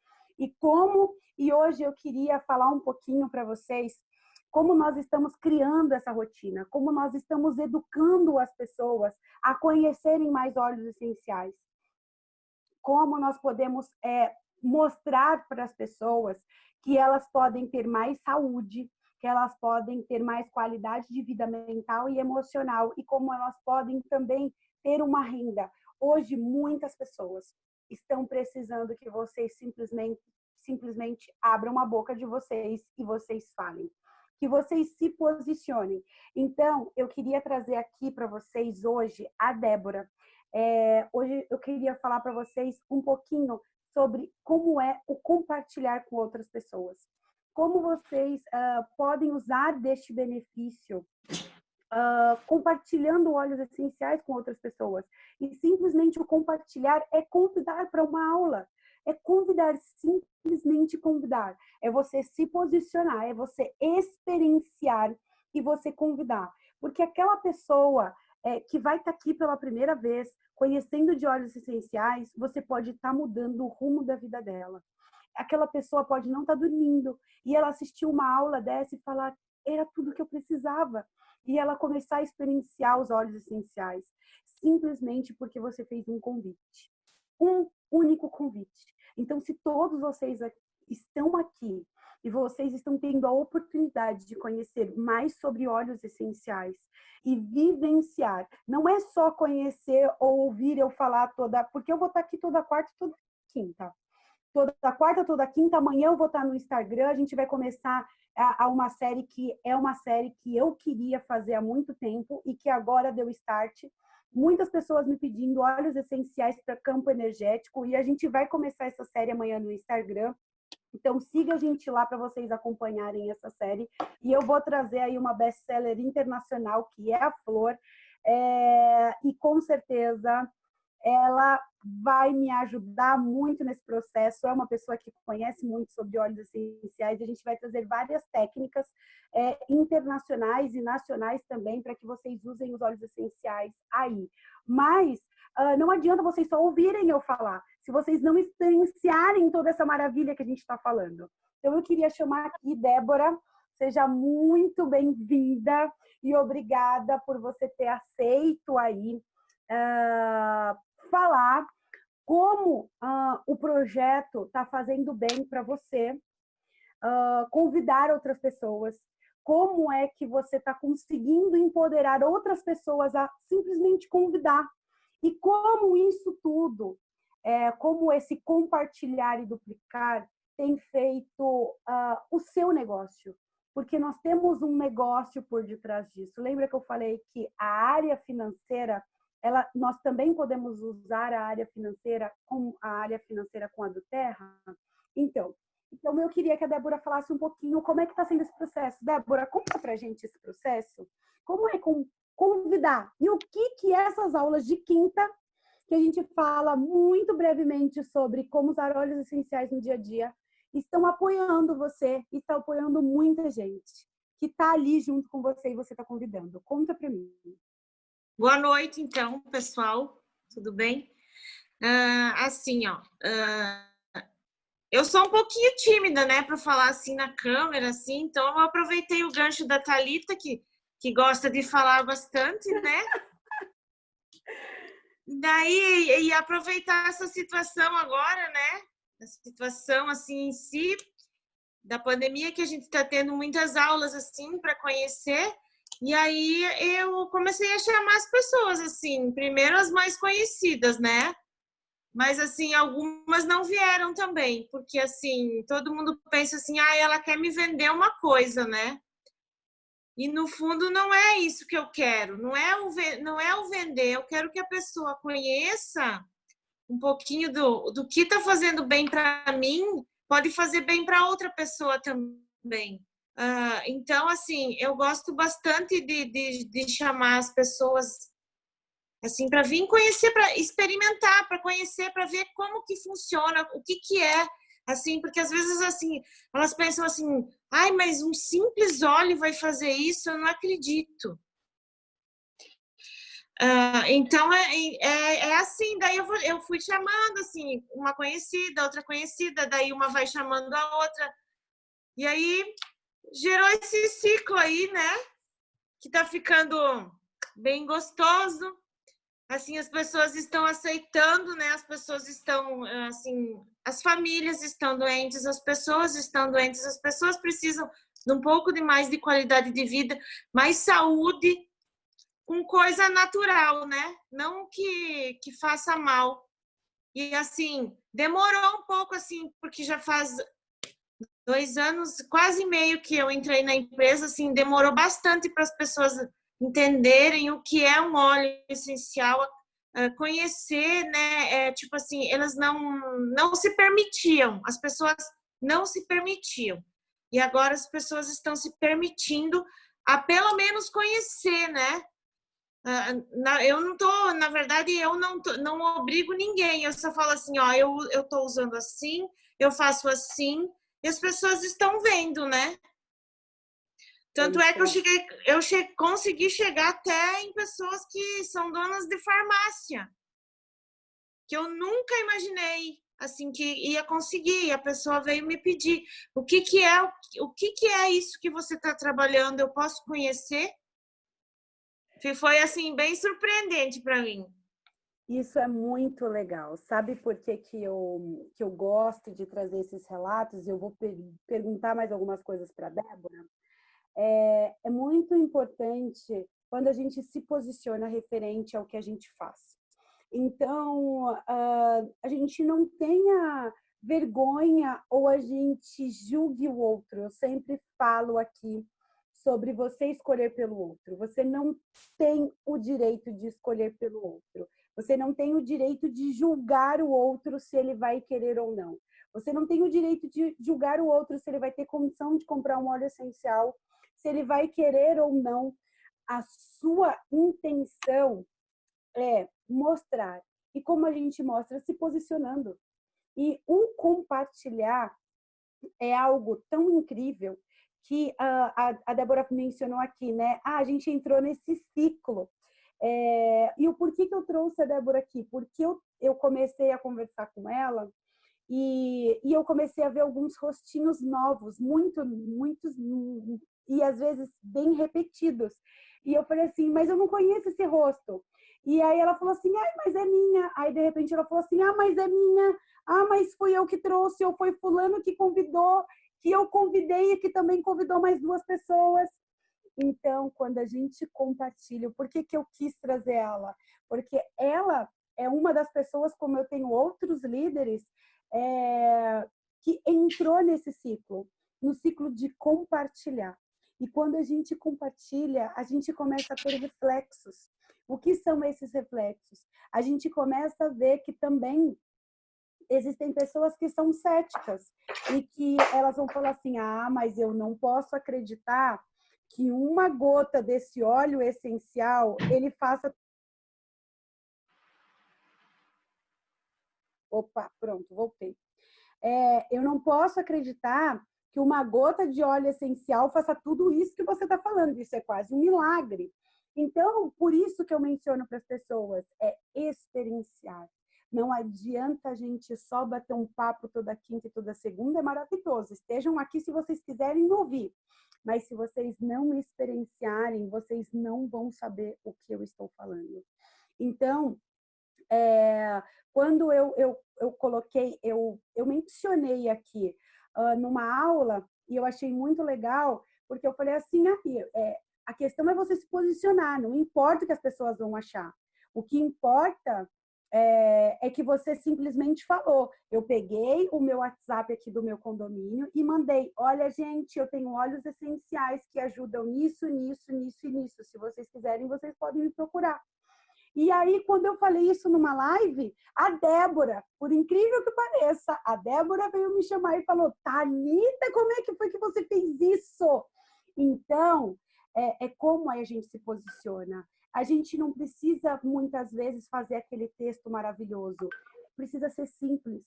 E hoje eu queria falar um pouquinho para vocês como nós estamos criando essa rotina, como nós estamos educando as pessoas a conhecerem mais óleos essenciais, como nós podemos mostrar para as pessoas que elas podem ter mais saúde, que elas podem ter mais qualidade de vida mental e emocional e como elas podem também ter uma renda. Hoje, muitas pessoas estão precisando que vocês simplesmente abram a boca de vocês e vocês falem. Que vocês se posicionem. Então, eu queria trazer aqui para vocês hoje a Débora. Hoje eu queria falar para vocês um pouquinho sobre como é o compartilhar com outras pessoas. Como vocês podem usar deste benefício compartilhando óleos essenciais com outras pessoas. E simplesmente o compartilhar é convidar para uma aula. É convidar, simplesmente convidar. É você se posicionar, é você experienciar e você convidar. Porque aquela pessoa que vai estar aqui pela primeira vez, conhecendo de óleos essenciais, você pode estar mudando o rumo da vida dela. Aquela pessoa pode não estar dormindo e ela assistir uma aula dessa e falar, era tudo que eu precisava. E ela começar a experienciar os óleos essenciais, simplesmente porque você fez um convite. Um único convite. Então, se todos vocês estão aqui e vocês estão tendo a oportunidade de conhecer mais sobre óleos essenciais e vivenciar, não é só conhecer ou ouvir eu falar porque eu vou estar aqui toda quarta e toda quinta. Toda quarta, toda quinta, amanhã eu vou estar no Instagram, a gente vai começar uma série que é uma série que eu queria fazer há muito tempo e que agora deu start. Muitas pessoas me pedindo óleos essenciais para campo energético e a gente vai começar essa série amanhã no Instagram. Então, siga a gente lá para vocês acompanharem essa série. E eu vou trazer aí uma best-seller internacional, que é a Flor. E com certeza ela vai me ajudar muito nesse processo. É uma pessoa que conhece muito sobre óleos essenciais. A gente vai trazer várias técnicas internacionais e nacionais também para que vocês usem os óleos essenciais aí. Mas não adianta vocês só ouvirem eu falar, se vocês não experienciarem toda essa maravilha que a gente está falando. Então, eu queria chamar aqui Débora. Seja muito bem-vinda e obrigada por você ter aceito aí falar como o projeto está fazendo bem para você, convidar outras pessoas, como é que você está conseguindo empoderar outras pessoas a simplesmente convidar, e como isso tudo, como esse compartilhar e duplicar tem feito o seu negócio, porque nós temos um negócio por detrás disso. Lembra que eu falei que a área financeira, nós também podemos usar a área financeira com a do Terra? Então, eu queria que a Débora falasse um pouquinho como é que está sendo esse processo. Débora, conta para a gente esse processo. Como é convidar? E o que essas aulas de quinta, que a gente fala muito brevemente sobre como usar óleos essenciais no dia a dia, estão apoiando você e estão apoiando muita gente que está ali junto com você e você está convidando. Conta para mim. Boa noite, então, pessoal. Tudo bem? Eu sou um pouquinho tímida, né, para falar assim na câmera, assim, então eu aproveitei o gancho da Thalita, que gosta de falar bastante, né? Daí, e aproveitar essa situação agora, né? A situação, assim, em si, da pandemia, que a gente está tendo muitas aulas, assim, para conhecer. E aí eu comecei a chamar as pessoas, assim, primeiro as mais conhecidas, né? Mas, assim, algumas não vieram também, porque, assim, todo mundo pensa assim, ela quer me vender uma coisa, né? E, no fundo, não é isso que eu quero, não é o vender, eu quero que a pessoa conheça um pouquinho do que está fazendo bem para mim, pode fazer bem para outra pessoa também. Então, assim, eu gosto bastante de chamar as pessoas assim para vir conhecer, para experimentar, para conhecer, para ver como que funciona, o que é, assim, porque às vezes assim elas pensam assim, mas um simples óleo vai fazer isso, eu não acredito. Então é assim, daí eu fui chamando assim, uma conhecida, outra conhecida, daí uma vai chamando a outra, e aí gerou esse ciclo aí, né? Que tá ficando bem gostoso. Assim, as pessoas estão aceitando, né? As pessoas estão, assim, as famílias estão doentes, as pessoas estão doentes, as pessoas precisam de um pouco de mais de qualidade de vida, mais saúde, com coisa natural, né? Não que faça mal. E, assim, demorou um pouco, assim, porque já faz 2 anos, quase meio que eu entrei na empresa, assim, demorou bastante para as pessoas entenderem o que é um óleo essencial, conhecer, né? Tipo assim, elas não se permitiam, as pessoas não se permitiam. E agora as pessoas estão se permitindo a pelo menos conhecer, né? Eu não tô, na verdade, eu não obrigo ninguém, eu só falo assim, ó, eu tô usando assim, eu faço assim, e as pessoas estão vendo, né? Tanto é que consegui chegar até em pessoas que são donas de farmácia, que eu nunca imaginei assim que ia conseguir. E a pessoa veio me pedir o que é isso que você está trabalhando, eu posso conhecer? Foi assim bem surpreendente para mim. Isso é muito legal. Sabe por que eu gosto de trazer esses relatos? Eu vou perguntar mais algumas coisas para a Débora. É muito importante quando a gente se posiciona referente ao que a gente faz. Então, a gente não tenha vergonha ou a gente julgue o outro. Eu sempre falo aqui sobre você escolher pelo outro. Você não tem o direito de escolher pelo outro. Você não tem o direito de julgar o outro se ele vai querer ou não. Você não tem o direito de julgar o outro se ele vai ter condição de comprar um óleo essencial, se ele vai querer ou não. A sua intenção é mostrar e como a gente mostra se posicionando. E o compartilhar é algo tão incrível que a Débora mencionou aqui, né? A gente entrou nesse ciclo. E o porquê que eu trouxe a Débora aqui? Porque eu comecei a conversar com ela e eu comecei a ver alguns rostinhos novos, muitos, e às vezes bem repetidos. E eu falei assim, mas eu não conheço esse rosto. E aí ela falou assim, ai, mas é minha. Aí, de repente, ela falou assim, ah, mas é minha. Ah, mas fui eu que trouxe, ou foi fulano que convidou, que eu convidei e que também convidou mais 2 pessoas. Então, quando a gente compartilha, por que eu quis trazer ela? Porque ela é uma das pessoas, como eu tenho outros líderes, que entrou nesse ciclo, no ciclo de compartilhar. E quando a gente compartilha, a gente começa a ter reflexos. O que são esses reflexos? A gente começa a ver que também existem pessoas que são céticas e que elas vão falar assim, ah, mas eu não posso acreditar que uma gota desse óleo essencial, ele faça... Opa, pronto, voltei. Eu não posso acreditar que uma gota de óleo essencial faça tudo isso que você está falando. Isso é quase um milagre. Então, por isso que eu menciono para as pessoas, é experienciar. Não adianta a gente só bater um papo toda quinta e toda segunda, é maravilhoso. Estejam aqui se vocês quiserem ouvir. Mas se vocês não experienciarem, vocês não vão saber o que eu estou falando. Então, quando eu coloquei, eu mencionei aqui numa aula, e eu achei muito legal, porque eu falei assim, a questão é você se posicionar, não importa o que as pessoas vão achar. O que importa é que você simplesmente falou. Eu peguei o meu WhatsApp aqui do meu condomínio e mandei, olha, gente, eu tenho óleos essenciais que ajudam nisso, nisso, nisso e nisso. Se vocês quiserem, vocês podem me procurar. E aí, quando eu falei isso numa live, a Débora, por incrível que pareça, a Débora veio me chamar e falou, Thalita, como é que foi que você fez isso? Então, como a gente se posiciona. A gente não precisa, muitas vezes, fazer aquele texto maravilhoso. Precisa ser simples.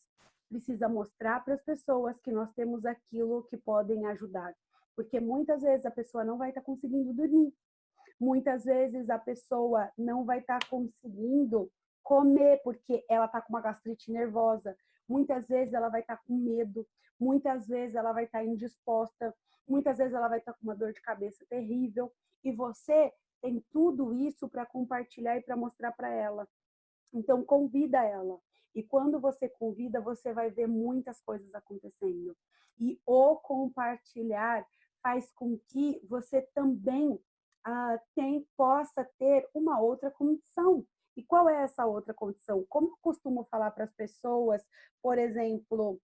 Precisa mostrar para as pessoas que nós temos aquilo que podem ajudar. Porque muitas vezes a pessoa não vai estar conseguindo dormir. Muitas vezes a pessoa não vai estar conseguindo comer porque ela está com uma gastrite nervosa. Muitas vezes ela vai estar com medo. Muitas vezes ela vai estar indisposta. Muitas vezes ela vai estar com uma dor de cabeça terrível. E você tem tudo isso para compartilhar e para mostrar para ela. Então, convida ela. E quando você convida, você vai ver muitas coisas acontecendo. E o compartilhar faz com que você também possa ter uma outra condição. E qual é essa outra condição? Como eu costumo falar para as pessoas, por exemplo,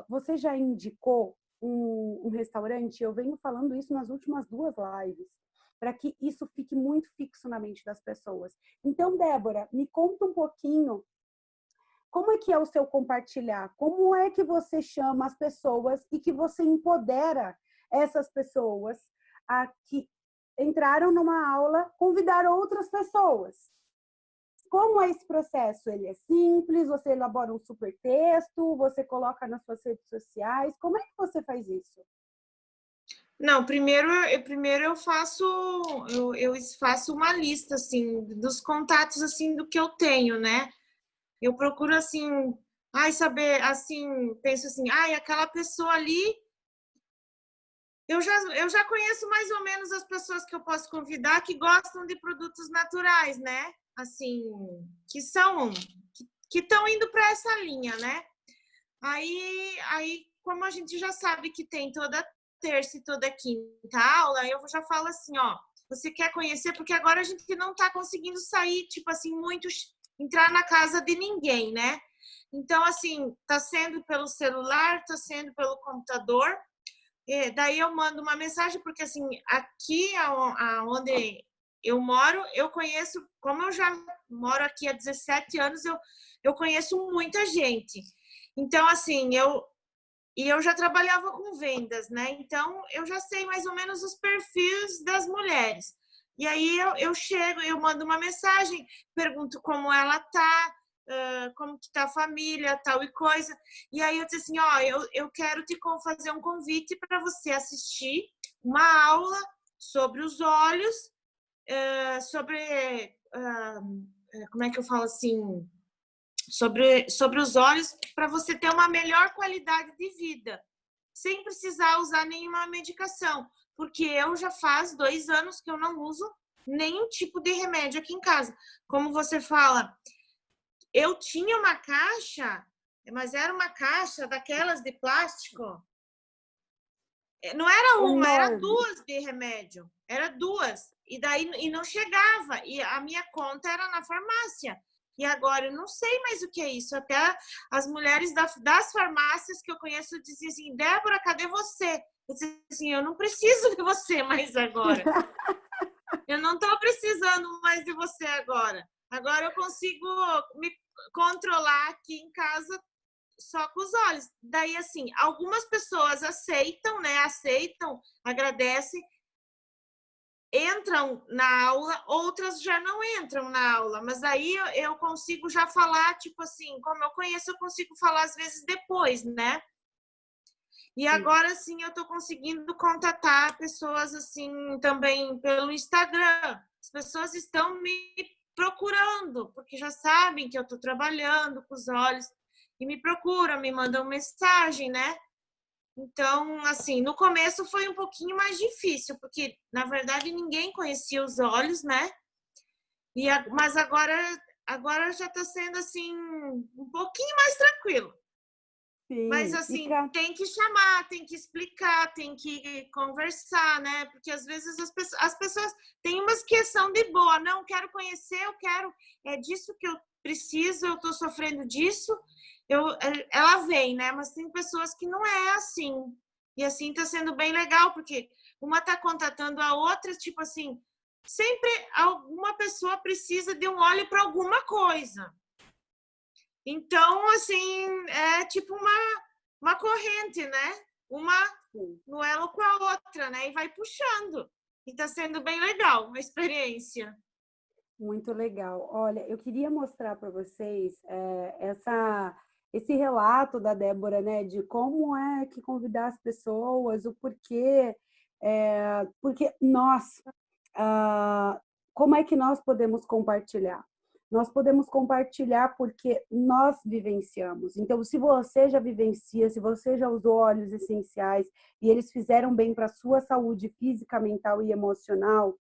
você já indicou um restaurante? Eu venho falando isso nas últimas 2 lives, para que isso fique muito fixo na mente das pessoas. Então, Débora, me conta um pouquinho como é que é o seu compartilhar? Como é que você chama as pessoas e que você empodera essas pessoas a que entraram numa aula, convidar outras pessoas? Como é esse processo? Ele é simples? Você elabora um super texto? Você coloca nas suas redes sociais? Como é que você faz isso? Não, primeiro eu faço uma lista assim dos contatos assim do que eu tenho, né? Eu procuro assim, saber assim, penso assim, aquela pessoa ali eu já conheço mais ou menos as pessoas que eu posso convidar que gostam de produtos naturais, né? Assim, que estão indo para essa linha, né? Aí, como a gente já sabe que tem toda terça e toda quinta aula, eu já falo assim, ó, você quer conhecer? Porque agora a gente não tá conseguindo sair, tipo assim, muito entrar na casa de ninguém, né? Então, assim, tá sendo pelo celular, tá sendo pelo computador. Daí eu mando uma mensagem, porque assim, aqui onde eu moro, eu conheço, como eu já moro aqui há 17 anos, eu conheço muita gente. Então, assim, eu já trabalhava com vendas, né? Então, eu já sei mais ou menos os perfis das mulheres. E aí eu chego, eu mando uma mensagem, pergunto como ela tá, como que tá a família, tal e coisa. E aí eu disse assim, ó, eu quero fazer um convite para você assistir uma aula sobre os olhos, sobre, como é que eu falo assim, sobre os olhos, para você ter uma melhor qualidade de vida, sem precisar usar nenhuma medicação, porque eu já faz 2 anos que eu não uso nenhum tipo de remédio aqui em casa. Como você fala, eu tinha uma caixa, mas era uma caixa daquelas de plástico. Não era uma, era Enorme. 2 de remédio. Era 2. E daí não chegava. E a minha conta era na farmácia. E agora eu não sei mais o que é isso. Até as mulheres das farmácias que eu conheço diziam assim, Débora, cadê você? Eu disse assim, eu não preciso de você mais agora. Eu não estou precisando mais de você agora. Agora eu consigo me controlar aqui em casa só com os olhos. Daí, assim, algumas pessoas aceitam, né? Aceitam, agradecem, entram na aula, outras já não entram na aula. Mas aí eu consigo já falar, tipo assim, como eu conheço, eu consigo falar às vezes depois, né? E agora sim eu estou conseguindo contatar pessoas assim também pelo Instagram. As pessoas estão me procurando, porque já sabem que eu estou trabalhando com os olhos e me procuram, me mandam mensagem, né? Então, assim, no começo foi um pouquinho mais difícil, porque na verdade ninguém conhecia os olhos, né? Mas agora já está sendo assim um pouquinho mais tranquilo. Mas, Sim, assim, tem que chamar, tem que explicar, tem que conversar, né? Porque, às vezes, as pessoas têm uma questão de boa. Não, quero conhecer, eu quero... É disso que eu preciso, eu estou sofrendo disso. Ela vem, né? Mas tem pessoas que não é assim. E, assim, está sendo bem legal, porque uma está contatando a outra, tipo assim... Sempre alguma pessoa precisa de um olho para alguma coisa. Então, assim, é tipo uma corrente, né? Uma no elo com a outra, né? E vai puxando. E está sendo bem legal a experiência. muito legal. Olha, eu queria mostrar para vocês esse relato da Débora, né, de como é que convidar as pessoas, o porquê, porque nós, ah, como é que nós podemos compartilhar? Nós podemos compartilhar porque nós vivenciamos. Então, se você já vivencia, se você já usou óleos essenciais e eles fizeram bem para a sua saúde física, mental e emocional,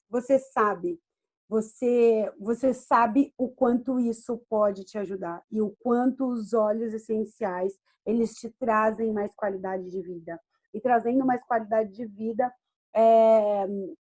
você sabe, você sabe o quanto isso pode te ajudar e o quanto os óleos essenciais, eles te trazem mais qualidade de vida. E trazendo mais qualidade de vida,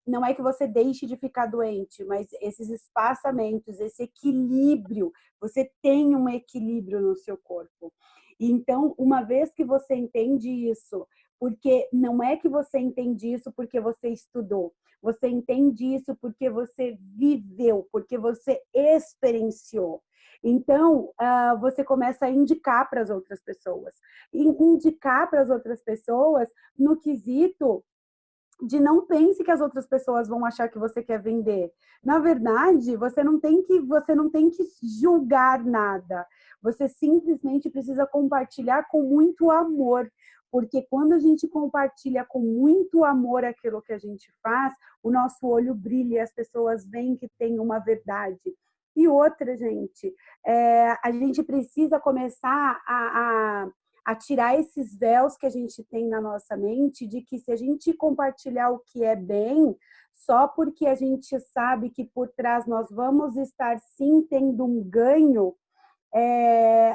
não é que você deixe de ficar doente, mas esses espaçamentos, esse equilíbrio, você tem um equilíbrio no seu corpo. Então, uma vez que você entende isso, porque não é que você entende isso porque você estudou, você entende isso porque você viveu, porque você experienciou. Então, você começa a indicar para as outras pessoas. E indicar para as outras pessoas no quesito de não pense que as outras pessoas vão achar que você quer vender. Na verdade, você não tem que julgar nada. Você simplesmente precisa compartilhar com muito amor, porque quando a gente compartilha com muito amor aquilo que a gente faz, o nosso olho brilha e as pessoas veem que tem uma verdade. E outra, gente, a gente precisa começar a tirar esses véus que a gente tem na nossa mente de que se a gente compartilhar o que é bem, só porque a gente sabe que por trás nós vamos estar sim tendo um ganho,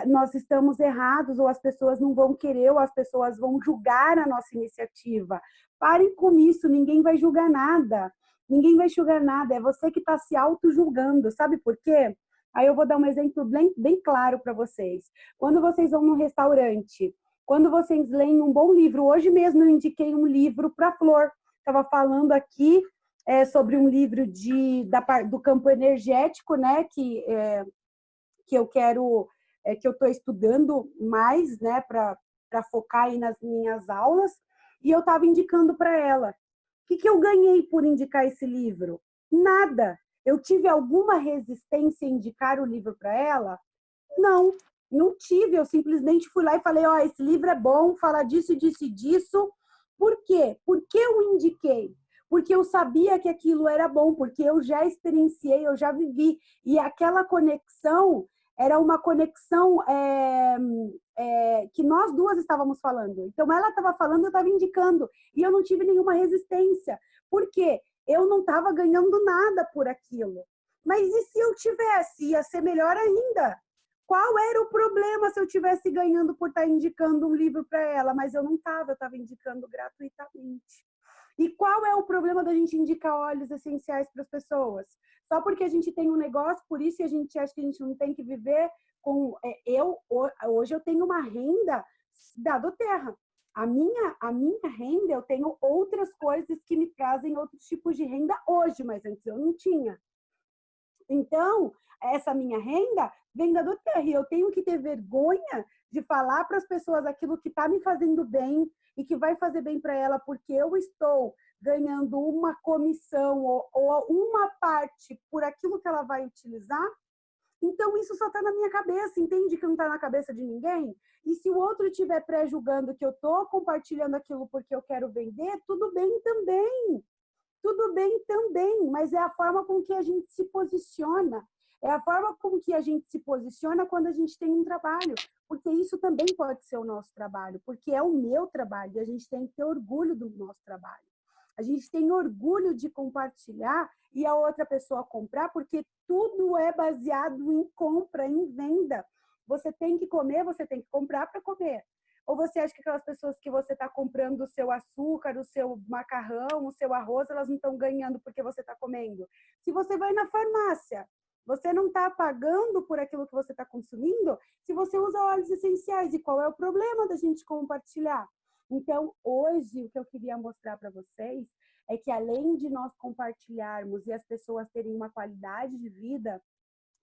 nós estamos errados, ou as pessoas não vão querer, ou as pessoas vão julgar a nossa iniciativa. Parem com isso, ninguém vai julgar nada. Ninguém vai julgar nada, é você que está se auto-julgando. Sabe por quê? Aí eu vou dar um exemplo bem claro para vocês. Quando vocês vão num restaurante, quando vocês leem um bom livro, hoje mesmo eu indiquei um livro para a Flor, estava falando aqui sobre um livro do campo energético, né, que eu quero, que eu estou estudando mais, né, para focar aí nas minhas aulas, e eu estava indicando para ela. que eu ganhei por indicar esse livro? Nada. Eu tive alguma resistência em indicar o livro para ela? Não, não tive. Eu simplesmente fui lá e falei, ó, esse livro é bom, fala disso, disso e disso. Por quê? Porque eu indiquei. Porque eu sabia que aquilo era bom, porque eu já experienciei, eu já vivi. E aquela conexão era uma conexão que nós duas estávamos falando. Então, ela estava falando, eu estava indicando. E eu não tive nenhuma resistência. Por quê? Eu não estava ganhando nada por aquilo. Mas e se eu tivesse? Ia ser melhor ainda. Qual era o problema se eu tivesse ganhando por estar indicando um livro para ela? Mas eu não estava, eu estava indicando gratuitamente. E qual é o problema da gente indicar óleos essenciais para as pessoas? Só porque a gente tem um negócio, por isso a gente acha que a gente não tem que viver com... hoje eu tenho uma renda da Doterra. A minha renda, eu tenho outras coisas que me trazem outros tipos de renda hoje, mas antes eu não tinha. Então, essa minha renda vem da Doterra e eu tenho que ter vergonha de falar para as pessoas aquilo que está me fazendo bem e que vai fazer bem para ela, porque eu estou ganhando uma comissão ou uma parte por aquilo que ela vai utilizar. Então, isso só está na minha cabeça, entende que não está na cabeça de ninguém? E se o outro estiver pré-julgando que eu estou compartilhando aquilo porque eu quero vender, tudo bem também. Tudo bem também, mas é a forma com que a gente se posiciona. É a forma com que a gente se posiciona quando a gente tem um trabalho. Porque isso também pode ser o nosso trabalho, porque é o meu trabalho e a gente tem que ter orgulho do nosso trabalho. A gente tem orgulho de compartilhar e a outra pessoa comprar, porque tudo é baseado em compra, em venda. Você tem que comer, você tem que comprar para comer. Ou você acha que aquelas pessoas que você está comprando o seu açúcar, o seu macarrão, o seu arroz, elas não estão ganhando porque você está comendo? Se você vai na farmácia, você não está pagando por aquilo que você está consumindo se você usa óleos essenciais. E qual é o problema da gente compartilhar? Então, hoje, o que eu queria mostrar para vocês é que, além de nós compartilharmos e as pessoas terem uma qualidade de vida,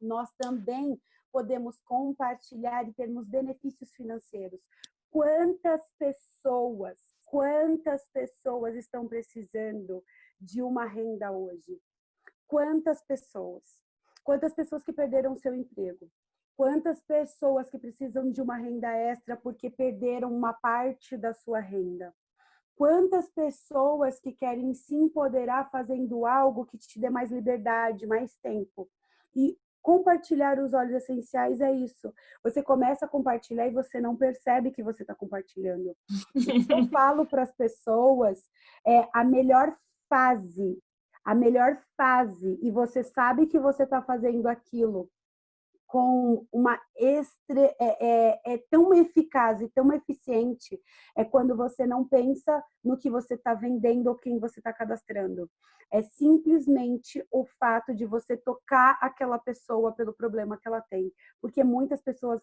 nós também podemos compartilhar e termos benefícios financeiros. Quantas pessoas estão precisando de uma renda hoje? Quantas pessoas? Quantas pessoas que perderam seu emprego? Quantas pessoas que precisam de uma renda extra porque perderam uma parte da sua renda? Quantas pessoas que querem se empoderar fazendo algo que te dê mais liberdade, mais tempo? E compartilhar os óleos essenciais é isso. Você começa a compartilhar e você não percebe que você está compartilhando. O que eu falo para as pessoas é a melhor fase, e você sabe que você está fazendo aquilo com uma tão eficaz e tão eficiente é quando você não pensa no que você está vendendo ou quem você está cadastrando. É simplesmente o fato de você tocar aquela pessoa pelo problema que ela tem. Porque muitas pessoas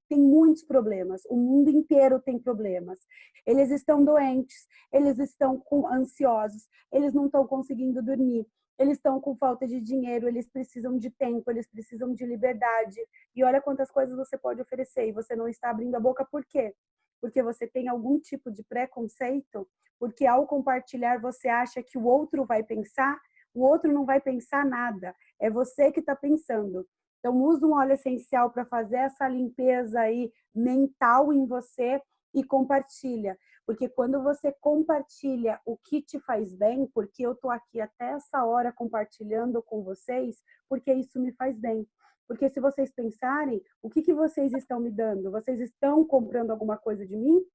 têm muitos problemas. O mundo inteiro tem problemas. Eles estão doentes, eles estão ansiosos, eles não estão conseguindo dormir. Eles estão com falta de dinheiro, eles precisam de tempo, eles precisam de liberdade. E olha quantas coisas você pode oferecer e você não está abrindo a boca, por quê? Porque você tem algum tipo de preconceito, porque ao compartilhar você acha que o outro vai pensar, o outro não vai pensar nada, é você que está pensando. Então, usa um óleo essencial para fazer essa limpeza aí mental em você e compartilha. Porque quando você compartilha o que te faz bem, porque eu estou aqui até essa hora compartilhando com vocês, porque isso me faz bem. Porque se vocês pensarem, o que vocês estão me dando? Vocês estão comprando alguma coisa de mim?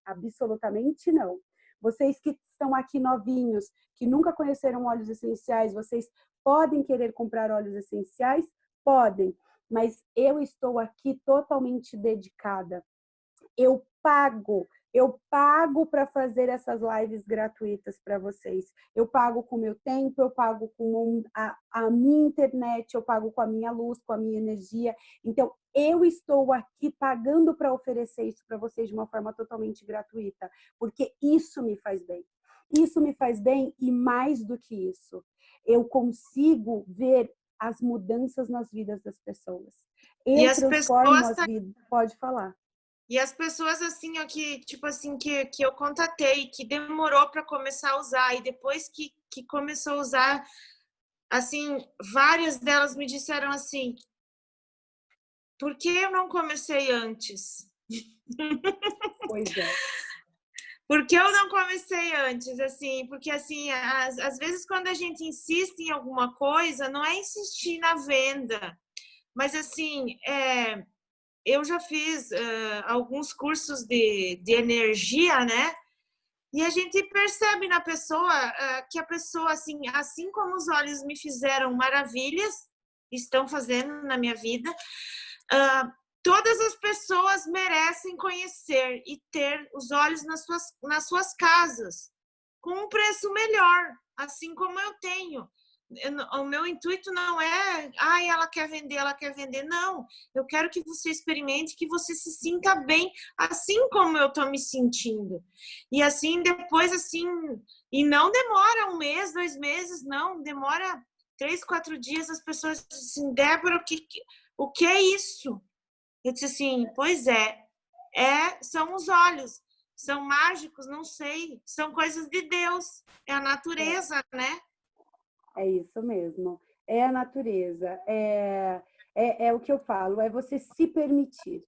Absolutamente não. Vocês que estão aqui novinhos, que nunca conheceram óleos essenciais, vocês podem querer comprar óleos essenciais? Podem. Mas eu estou aqui totalmente dedicada. Eu pago para fazer essas lives gratuitas para vocês. Eu pago com o meu tempo, eu pago com a minha internet, eu pago com a minha luz, com a minha energia. Então, eu estou aqui pagando para oferecer isso para vocês de uma forma totalmente gratuita, porque isso me faz bem. Isso me faz bem e mais do que isso, eu consigo ver as mudanças nas vidas das pessoas. Eu transformo as vidas. Pode falar. E as pessoas assim, ó, que tipo assim, que eu contatei, que demorou para começar a usar, e depois que começou a usar, assim, várias delas me disseram assim: por que eu não comecei antes? Pois é. Por que eu não comecei antes? Assim, porque assim, às vezes quando a gente insiste em alguma coisa, não é insistir na venda, mas assim, eu já fiz alguns cursos de energia, né? E a gente percebe na pessoa que a pessoa, assim como os olhos me fizeram maravilhas, estão fazendo na minha vida, todas as pessoas merecem conhecer e ter os olhos nas suas casas, com um preço melhor, assim como eu tenho. O meu intuito não é, ela quer vender. Não, eu quero que você experimente, que você se sinta bem, assim como eu estou me sentindo. E assim, depois, assim, e não demora 1 mês, 2 meses, não, demora 3, 4 dias, as pessoas dizem assim, Débora, o que é isso? Eu disse assim, pois são os olhos, são mágicos, não sei, são coisas de Deus, é a natureza, né? É isso mesmo. É a natureza. É o que eu falo, é você se permitir.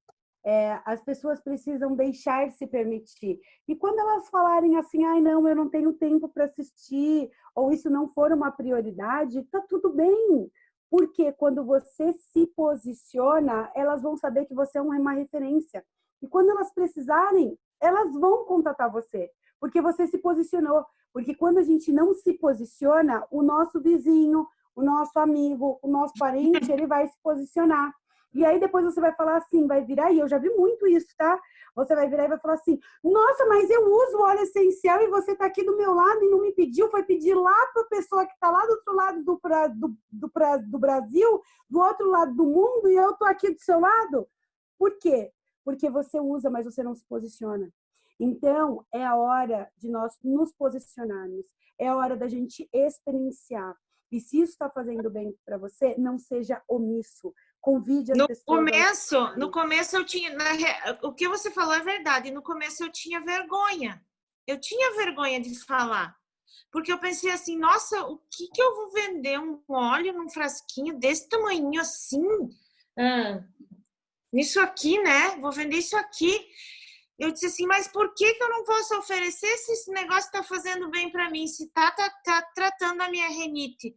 As pessoas precisam deixar se permitir. E quando elas falarem assim, ai, não, eu não tenho tempo para assistir, ou isso não for uma prioridade, tá tudo bem. Porque quando você se posiciona, elas vão saber que você é uma referência. E quando elas precisarem, elas vão contatar você, porque você se posicionou. Porque quando a gente não se posiciona, o nosso vizinho, o nosso amigo, o nosso parente, ele vai se posicionar. E aí depois você vai falar assim, vai virar, e eu já vi muito isso, tá? Você vai virar e vai falar assim, nossa, mas eu uso óleo essencial e você tá aqui do meu lado e não me pediu, foi pedir lá para a pessoa que tá lá do outro lado do Brasil, do outro lado do mundo, e eu tô aqui do seu lado. Por quê? Porque você usa, mas você não se posiciona. Então, é a hora de nós nos posicionarmos, é a hora da gente experienciar. E se isso está fazendo bem para você, não seja omisso. Convide as pessoas a No começo eu tinha, o que você falou é verdade. No começo eu tinha vergonha. Eu tinha vergonha de falar. Porque eu pensei assim, nossa, o que eu vou vender um óleo num frasquinho desse tamanho assim? Ah, nisso aqui, né? Vou vender isso aqui. Eu disse assim, mas por que eu não posso oferecer se esse negócio está fazendo bem para mim? Se tá tratando a minha renite,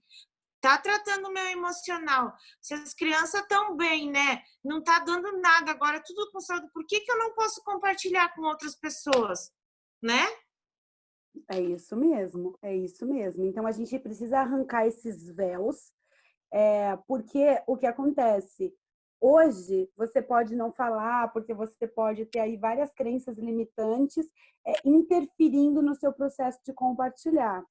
tá tratando o meu emocional. Se as crianças estão bem, né? Não tá dando nada agora, tudo com saúde. Por que eu não posso compartilhar com outras pessoas, né? É isso mesmo, é isso mesmo. Então a gente precisa arrancar esses véus, porque o que acontece? Hoje você pode não falar, porque você pode ter aí várias crenças limitantes interferindo no seu processo de compartilhar.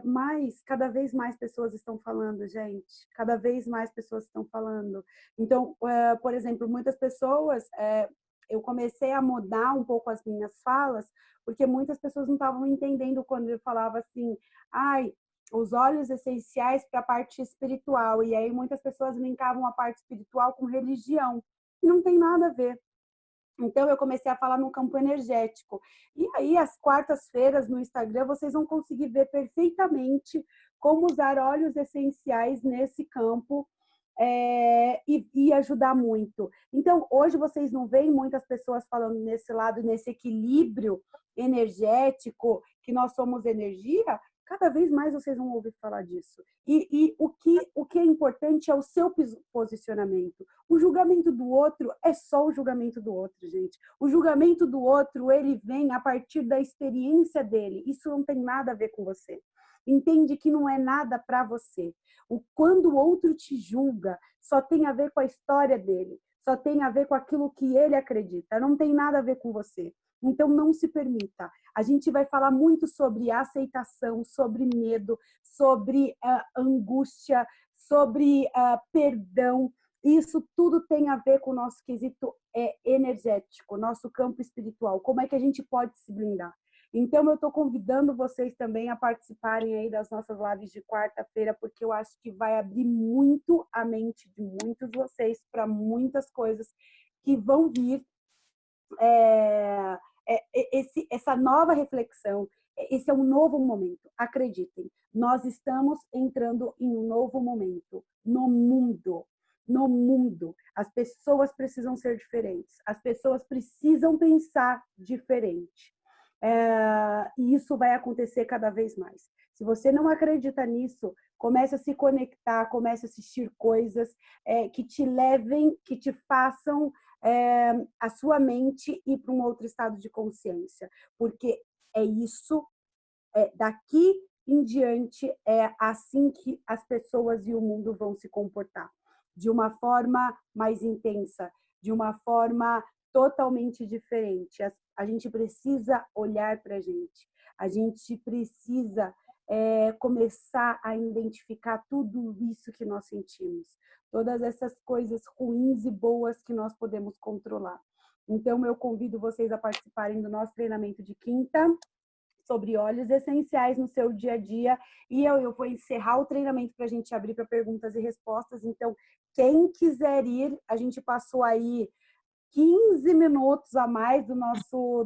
Mas cada vez mais pessoas estão falando, gente. Cada vez mais pessoas estão falando. Então, por exemplo, muitas pessoas, eu comecei a mudar um pouco as minhas falas, porque muitas pessoas não estavam entendendo quando eu falava assim, ai, os óleos essenciais para a parte espiritual. E aí muitas pessoas linkavam a parte espiritual com religião. E não tem nada a ver. Então, eu comecei a falar no campo energético. E aí, às quartas-feiras, no Instagram, vocês vão conseguir ver perfeitamente como usar óleos essenciais nesse campo e ajudar muito. Então, hoje vocês não veem muitas pessoas falando nesse lado, nesse equilíbrio energético, que nós somos energia, cada vez mais vocês vão ouvir falar disso. E o que é importante é o seu posicionamento. O julgamento do outro é só o julgamento do outro, gente. O julgamento do outro, ele vem a partir da experiência dele. Isso não tem nada a ver com você. Entende que não é nada para você. Quando o outro te julga, só tem a ver com a história dele, só tem a ver com aquilo que ele acredita, não tem nada a ver com você. Então, não se permita. A gente vai falar muito sobre aceitação, sobre medo, sobre angústia, sobre perdão. Isso tudo tem a ver com o nosso quesito energético, nosso campo espiritual. Como é que a gente pode se blindar? Então, eu estou convidando vocês também a participarem aí das nossas lives de quarta-feira, porque eu acho que vai abrir muito a mente de muitos de vocês para muitas coisas que vão vir essa nova reflexão, esse é um novo momento. Acreditem, nós estamos entrando em um novo momento no mundo. No mundo, as pessoas precisam ser diferentes, as pessoas precisam pensar diferente. E isso vai acontecer cada vez mais. Se você não acredita nisso, comece a se conectar, comece a assistir coisas que te levem, que te façam a sua mente ir para um outro estado de consciência, porque é isso, daqui em diante, é assim que as pessoas e o mundo vão se comportar, de uma forma mais intensa, de uma forma totalmente diferente. A gente precisa olhar para a gente precisa começar a identificar tudo isso que nós sentimos, todas essas coisas ruins e boas que nós podemos controlar. Então, eu convido vocês a participarem do nosso treinamento de quinta, sobre óleos essenciais no seu dia a dia. E eu vou encerrar o treinamento para a gente abrir para perguntas e respostas. Então, quem quiser ir, a gente passou aí 15 minutos a mais do nosso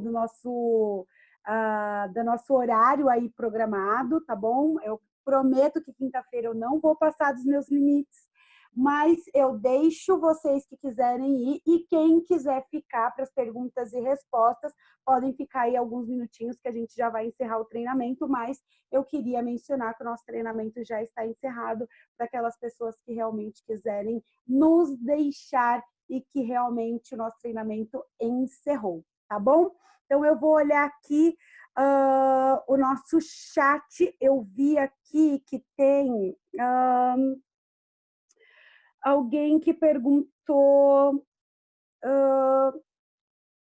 horário aí programado, tá bom? Eu prometo que quinta-feira eu não vou passar dos meus limites, mas eu deixo vocês que quiserem ir, e quem quiser ficar para as perguntas e respostas, podem ficar aí alguns minutinhos que a gente já vai encerrar o treinamento, mas eu queria mencionar que o nosso treinamento já está encerrado para aquelas pessoas que realmente quiserem nos deixar e que realmente o nosso treinamento encerrou, tá bom? Então, eu vou olhar aqui o nosso chat. Eu vi aqui que tem alguém que perguntou,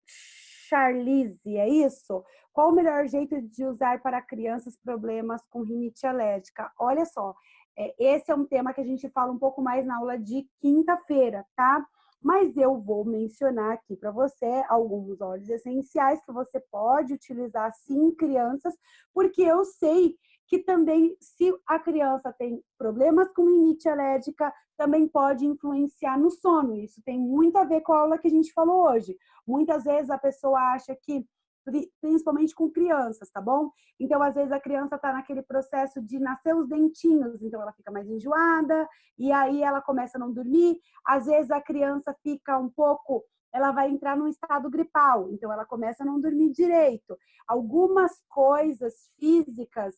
Charlize, é isso? Qual o melhor jeito de usar para crianças problemas com rinite alérgica? Olha só, esse é um tema que a gente fala um pouco mais na aula de quinta-feira, tá? Mas eu vou mencionar aqui para você alguns óleos essenciais que você pode utilizar sim em crianças, porque eu sei que também, se a criança tem problemas com rinite alérgica, também pode influenciar no sono. Isso tem muito a ver com a aula que a gente falou hoje. Muitas vezes a pessoa acha que, principalmente com crianças, tá bom? Então, às vezes a criança está naquele processo de nascer os dentinhos, então ela fica mais enjoada, e aí ela começa a não dormir. Às vezes a criança fica um pouco, ela vai entrar num estado gripal, então ela começa a não dormir direito. Algumas coisas físicas,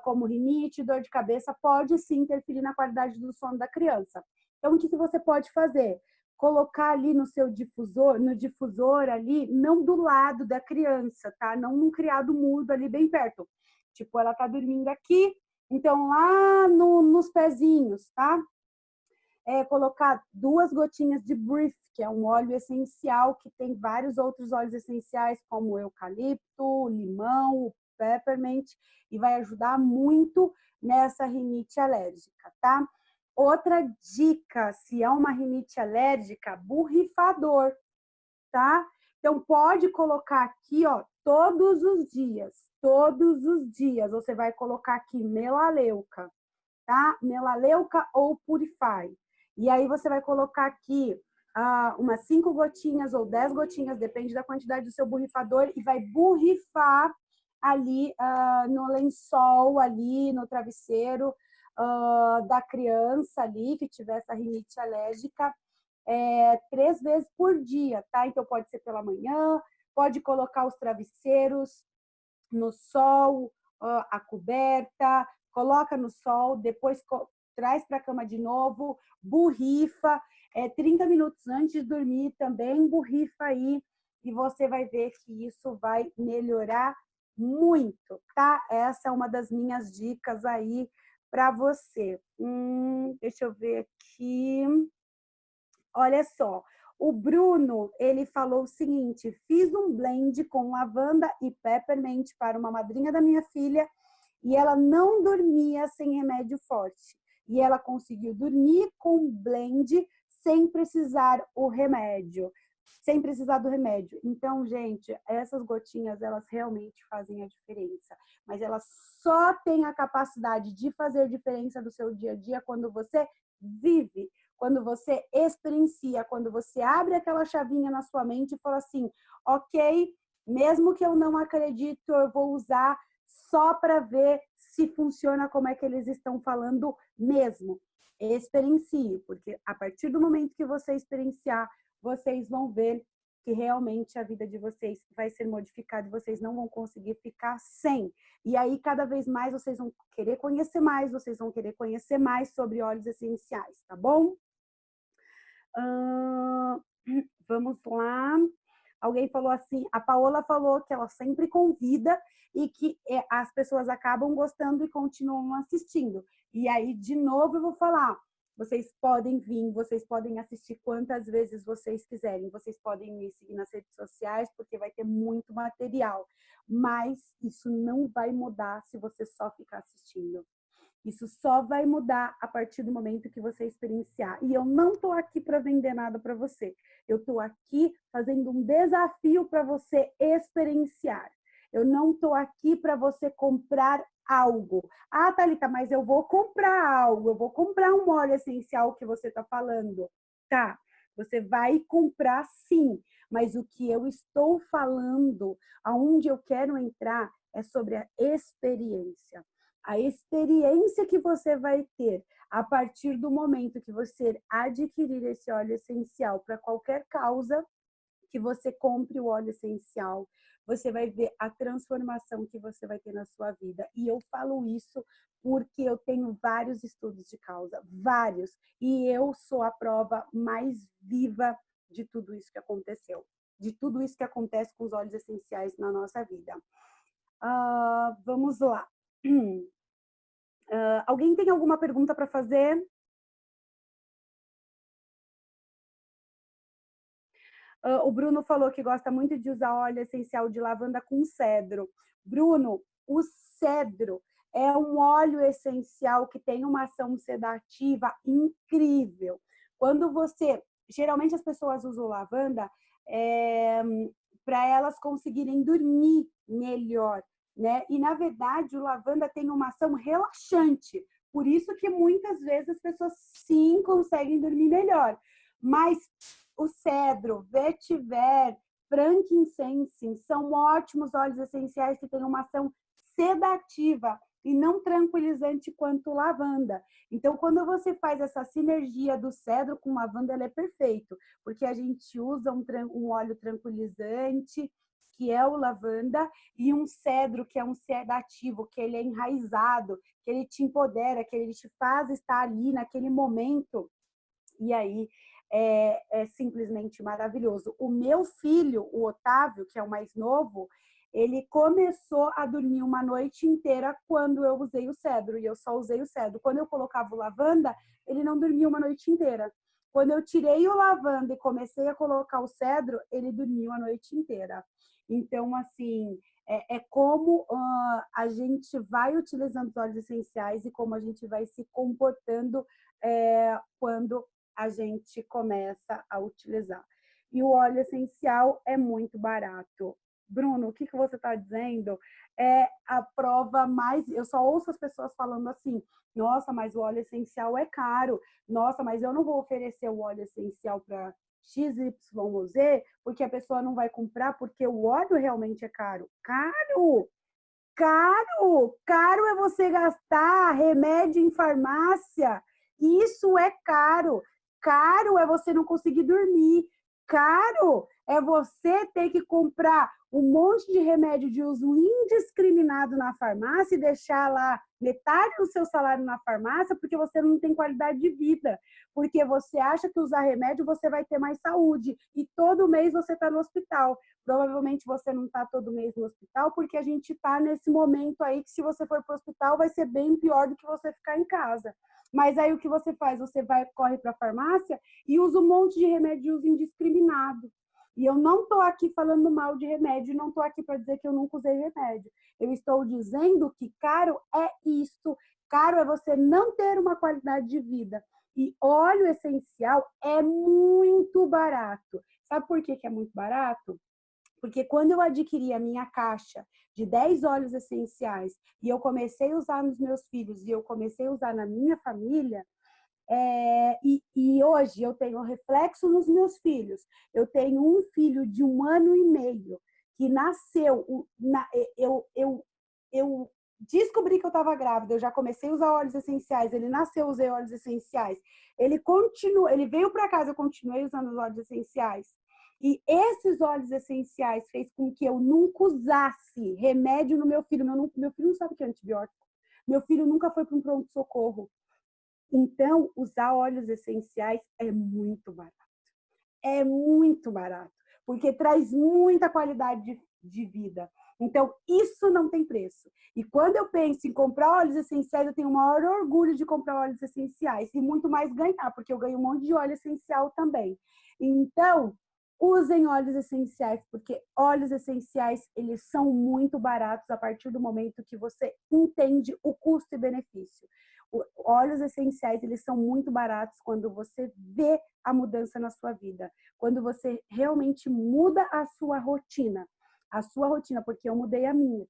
como rinite, dor de cabeça, pode sim interferir na qualidade do sono da criança. Então, o que você pode fazer? Colocar ali no seu difusor, no difusor ali, não do lado da criança, tá? Não num criado mudo ali bem perto. Tipo, ela tá dormindo aqui, então lá nos pezinhos, tá? Colocar 2 gotinhas de Brief, que é um óleo essencial que tem vários outros óleos essenciais, como o eucalipto, o limão, o peppermint, e vai ajudar muito nessa rinite alérgica, tá? Outra dica, se é uma rinite alérgica, borrifador, tá? Então, pode colocar aqui, ó, todos os dias, você vai colocar aqui melaleuca, tá? Melaleuca ou Purify. E aí você vai colocar aqui umas 5 gotinhas ou 10 gotinhas, depende da quantidade do seu borrifador, e vai borrifar ali no lençol, ali no travesseiro da criança ali, que tiver essa rinite alérgica, 3 vezes por dia, tá? Então pode ser pela manhã, pode colocar os travesseiros no sol, a coberta, coloca no sol, depois traz para a cama de novo, borrifa, 30 minutos antes de dormir também borrifa aí, e você vai ver que isso vai melhorar muito, tá? Essa é uma das minhas dicas aí para você. Deixa eu ver aqui. Olha só, o Bruno, ele falou o seguinte: fiz um blend com lavanda e peppermint para uma madrinha da minha filha e ela não dormia sem remédio forte. E ela conseguiu dormir com blend sem precisar o remédio, sem precisar do remédio. Então, gente, essas gotinhas, elas realmente fazem a diferença. Mas elas só têm a capacidade de fazer diferença do seu dia a dia quando você vive, quando você experiencia, quando você abre aquela chavinha na sua mente e fala assim, ok, mesmo que eu não acredito, eu vou usar só para ver se funciona como é que eles estão falando mesmo. Experiencie, porque a partir do momento que você experienciar, vocês vão ver que realmente a vida de vocês vai ser modificada e vocês não vão conseguir ficar sem. E aí, cada vez mais, vocês vão querer conhecer mais, vocês vão querer conhecer mais sobre óleos essenciais, tá bom? Vamos lá. Alguém falou assim, a Paola falou que ela sempre convida e que as pessoas acabam gostando e continuam assistindo. E aí, de novo, eu vou falar, vocês podem vir, vocês podem assistir quantas vezes vocês quiserem, vocês podem me seguir nas redes sociais, porque vai ter muito material. Mas isso não vai mudar se você só ficar assistindo. Isso só vai mudar a partir do momento que você experienciar. E eu não estou aqui para vender nada para você. Eu estou aqui fazendo um desafio para você experienciar. Eu não estou aqui para você comprar algo. Ah, Thalita, mas eu vou comprar algo. Eu vou comprar um óleo essencial que você está falando. Tá, você vai comprar sim. Mas o que eu estou falando, aonde eu quero entrar, é sobre a experiência. A experiência que você vai ter a partir do momento que você adquirir esse óleo essencial para qualquer causa, que você compre o óleo essencial, você vai ver a transformação que você vai ter na sua vida. E eu falo isso porque eu tenho vários estudos de causa, vários, e eu sou a prova mais viva de tudo isso que aconteceu, de tudo isso que acontece com os óleos essenciais na nossa vida. Vamos lá. Alguém tem alguma pergunta para fazer? O Bruno falou que gosta muito de usar óleo essencial de lavanda com cedro. Bruno, o cedro é um óleo essencial que tem uma ação sedativa incrível. Quando você... Geralmente as pessoas usam lavanda para elas conseguirem dormir melhor, né? E, na verdade, o lavanda tem uma ação relaxante. Por isso que muitas vezes as pessoas sim conseguem dormir melhor. Mas o cedro, vetiver, frankincense são ótimos óleos essenciais que têm uma ação sedativa e não tranquilizante quanto lavanda. Então, quando você faz essa sinergia do cedro com lavanda, ela é perfeito, porque a gente usa um óleo tranquilizante, que é o lavanda, e um cedro, que é um sedativo, que ele é enraizado, que ele te empodera, que ele te faz estar ali naquele momento. E aí é simplesmente maravilhoso. O meu filho, o Otávio, que é o mais novo, ele começou a dormir uma noite inteira quando eu usei o cedro, e eu só usei o cedro. Quando eu colocava o lavanda, ele não dormia uma noite inteira. Quando eu tirei o lavanda e comecei a colocar o cedro, ele dormiu a noite inteira. Então, assim, é como a gente vai utilizando os óleos essenciais e como a gente vai se comportando quando a gente começa a utilizar. E o óleo essencial é muito barato. Bruno, o que você está dizendo é a prova mais... Eu só ouço as pessoas falando assim, nossa, mas o óleo essencial é caro. Nossa, mas eu não vou oferecer o óleo essencial para XYZ, porque a pessoa não vai comprar, porque o óleo realmente é caro. Caro! Caro! Caro é você gastar remédio em farmácia. Isso é caro. Caro é você não conseguir dormir. Caro é você ter que comprar um monte de remédio de uso indiscriminado na farmácia e deixar lá metade do seu salário na farmácia porque você não tem qualidade de vida. Porque você acha que usar remédio você vai ter mais saúde. E todo mês você está no hospital. Provavelmente você não está todo mês no hospital porque a gente está nesse momento aí que se você for para o hospital vai ser bem pior do que você ficar em casa. Mas aí o que você faz? Você corre para a farmácia e usa um monte de remédio de uso indiscriminado. E eu não estou aqui falando mal de remédio, não estou aqui para dizer que eu nunca usei remédio. Eu estou dizendo que caro é isso. Caro é você não ter uma qualidade de vida. E óleo essencial é muito barato. Sabe por que é muito barato? Porque quando eu adquiri a minha caixa de 10 óleos essenciais e eu comecei a usar nos meus filhos e eu comecei a usar na minha família, E hoje eu tenho reflexo nos meus filhos. Eu tenho um filho de 1 ano e meio que nasceu. Eu descobri que eu estava grávida, eu já comecei a usar óleos essenciais, ele nasceu, usei óleos essenciais. Ele veio para casa, eu continuei usando os óleos essenciais. E esses óleos essenciais fez com que eu nunca usasse remédio no meu filho. Meu filho não sabe o que é antibiótico. Meu filho nunca foi para um pronto-socorro. Então, usar óleos essenciais é muito barato. É muito barato, porque traz muita qualidade de vida. Então, isso não tem preço. E quando eu penso em comprar óleos essenciais, eu tenho o maior orgulho de comprar óleos essenciais e muito mais ganhar, porque eu ganho um monte de óleo essencial também. Então, usem óleos essenciais, porque óleos essenciais, eles são muito baratos a partir do momento que você entende o custo e benefício. Óleos essenciais, eles são muito baratos quando você vê a mudança na sua vida, quando você realmente muda a sua rotina, porque eu mudei a minha.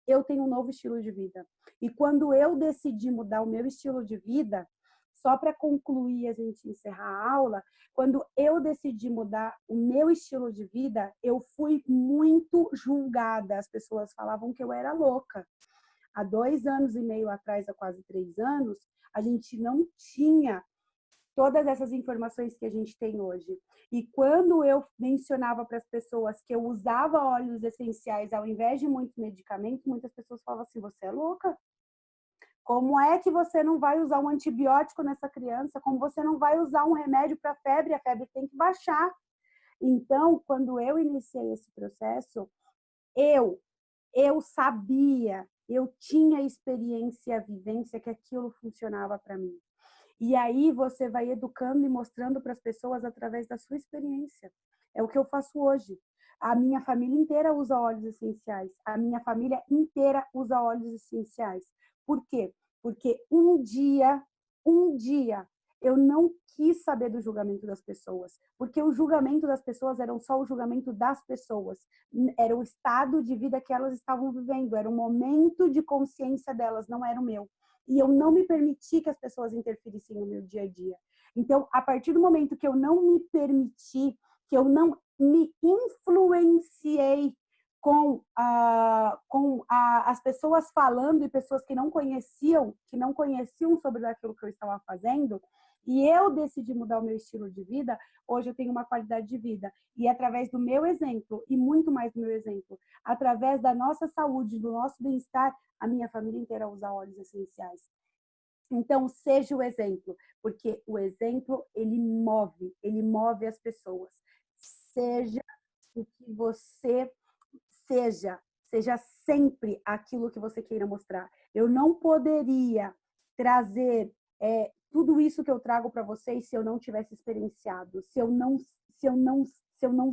Eu tenho um novo estilo de vida. E quando eu decidi mudar o meu estilo de vida, só para concluir, a gente encerrar a aula, quando eu decidi mudar o meu estilo de vida, eu fui muito julgada. As pessoas falavam que eu era louca. Há 2 anos e meio atrás, há quase 3 anos, a gente não tinha todas essas informações que a gente tem hoje. E quando eu mencionava para as pessoas que eu usava óleos essenciais ao invés de muitos medicamentos, muitas pessoas falavam assim, você é louca? Como é que você não vai usar um antibiótico nessa criança? Como você não vai usar um remédio para febre? A febre tem que baixar. Então, quando eu iniciei esse processo, eu sabia, eu tinha experiência, vivência que aquilo funcionava para mim. E aí você vai educando e mostrando para as pessoas através da sua experiência. É o que eu faço hoje. A minha família inteira usa óleos essenciais. A minha família inteira usa óleos essenciais. Por quê? Porque um dia, eu não quis saber do julgamento das pessoas. Porque o julgamento das pessoas era só o julgamento das pessoas. Era o estado de vida que elas estavam vivendo. Era o momento de consciência delas, não era o meu. E eu não me permiti que as pessoas interferissem no meu dia a dia. Então, a partir do momento que eu não me permiti, que eu não me influenciei com as pessoas falando e pessoas que não conheciam sobre aquilo que eu estava fazendo, e eu decidi mudar o meu estilo de vida, hoje eu tenho uma qualidade de vida. E através do meu exemplo, e muito mais do meu exemplo, através da nossa saúde, do nosso bem-estar, a minha família inteira usa óleos essenciais. Então, seja o exemplo, porque o exemplo, ele move as pessoas. Seja o que você seja sempre aquilo que você queira mostrar. Eu não poderia trazer tudo isso que eu trago para vocês se eu não tivesse experienciado, se eu não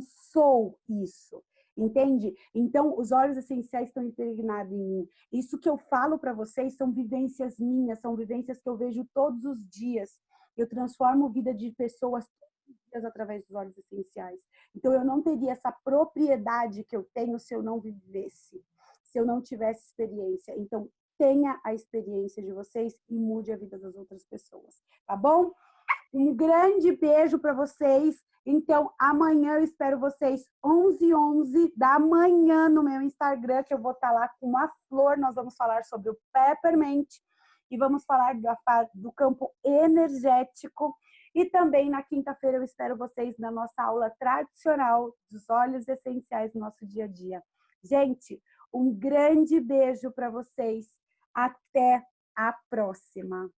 sou isso. Entende? Então, os óleos essenciais estão impregnados em mim. Isso que eu falo para vocês são vivências minhas, são vivências que eu vejo todos os dias. Eu transformo a vida de pessoas todos os dias através dos óleos essenciais. Então, eu não teria essa propriedade que eu tenho se eu não vivesse, se eu não tivesse experiência. Então, tenha a experiência de vocês e mude a vida das outras pessoas, tá bom? Um grande beijo para vocês. Então, amanhã eu espero vocês 11h11 da manhã no meu Instagram, que eu vou estar lá com uma flor. Nós vamos falar sobre o Peppermint e vamos falar do campo energético. E também na quinta-feira eu espero vocês na nossa aula tradicional dos óleos essenciais do nosso dia a dia. Gente, um grande beijo para vocês. Até a próxima!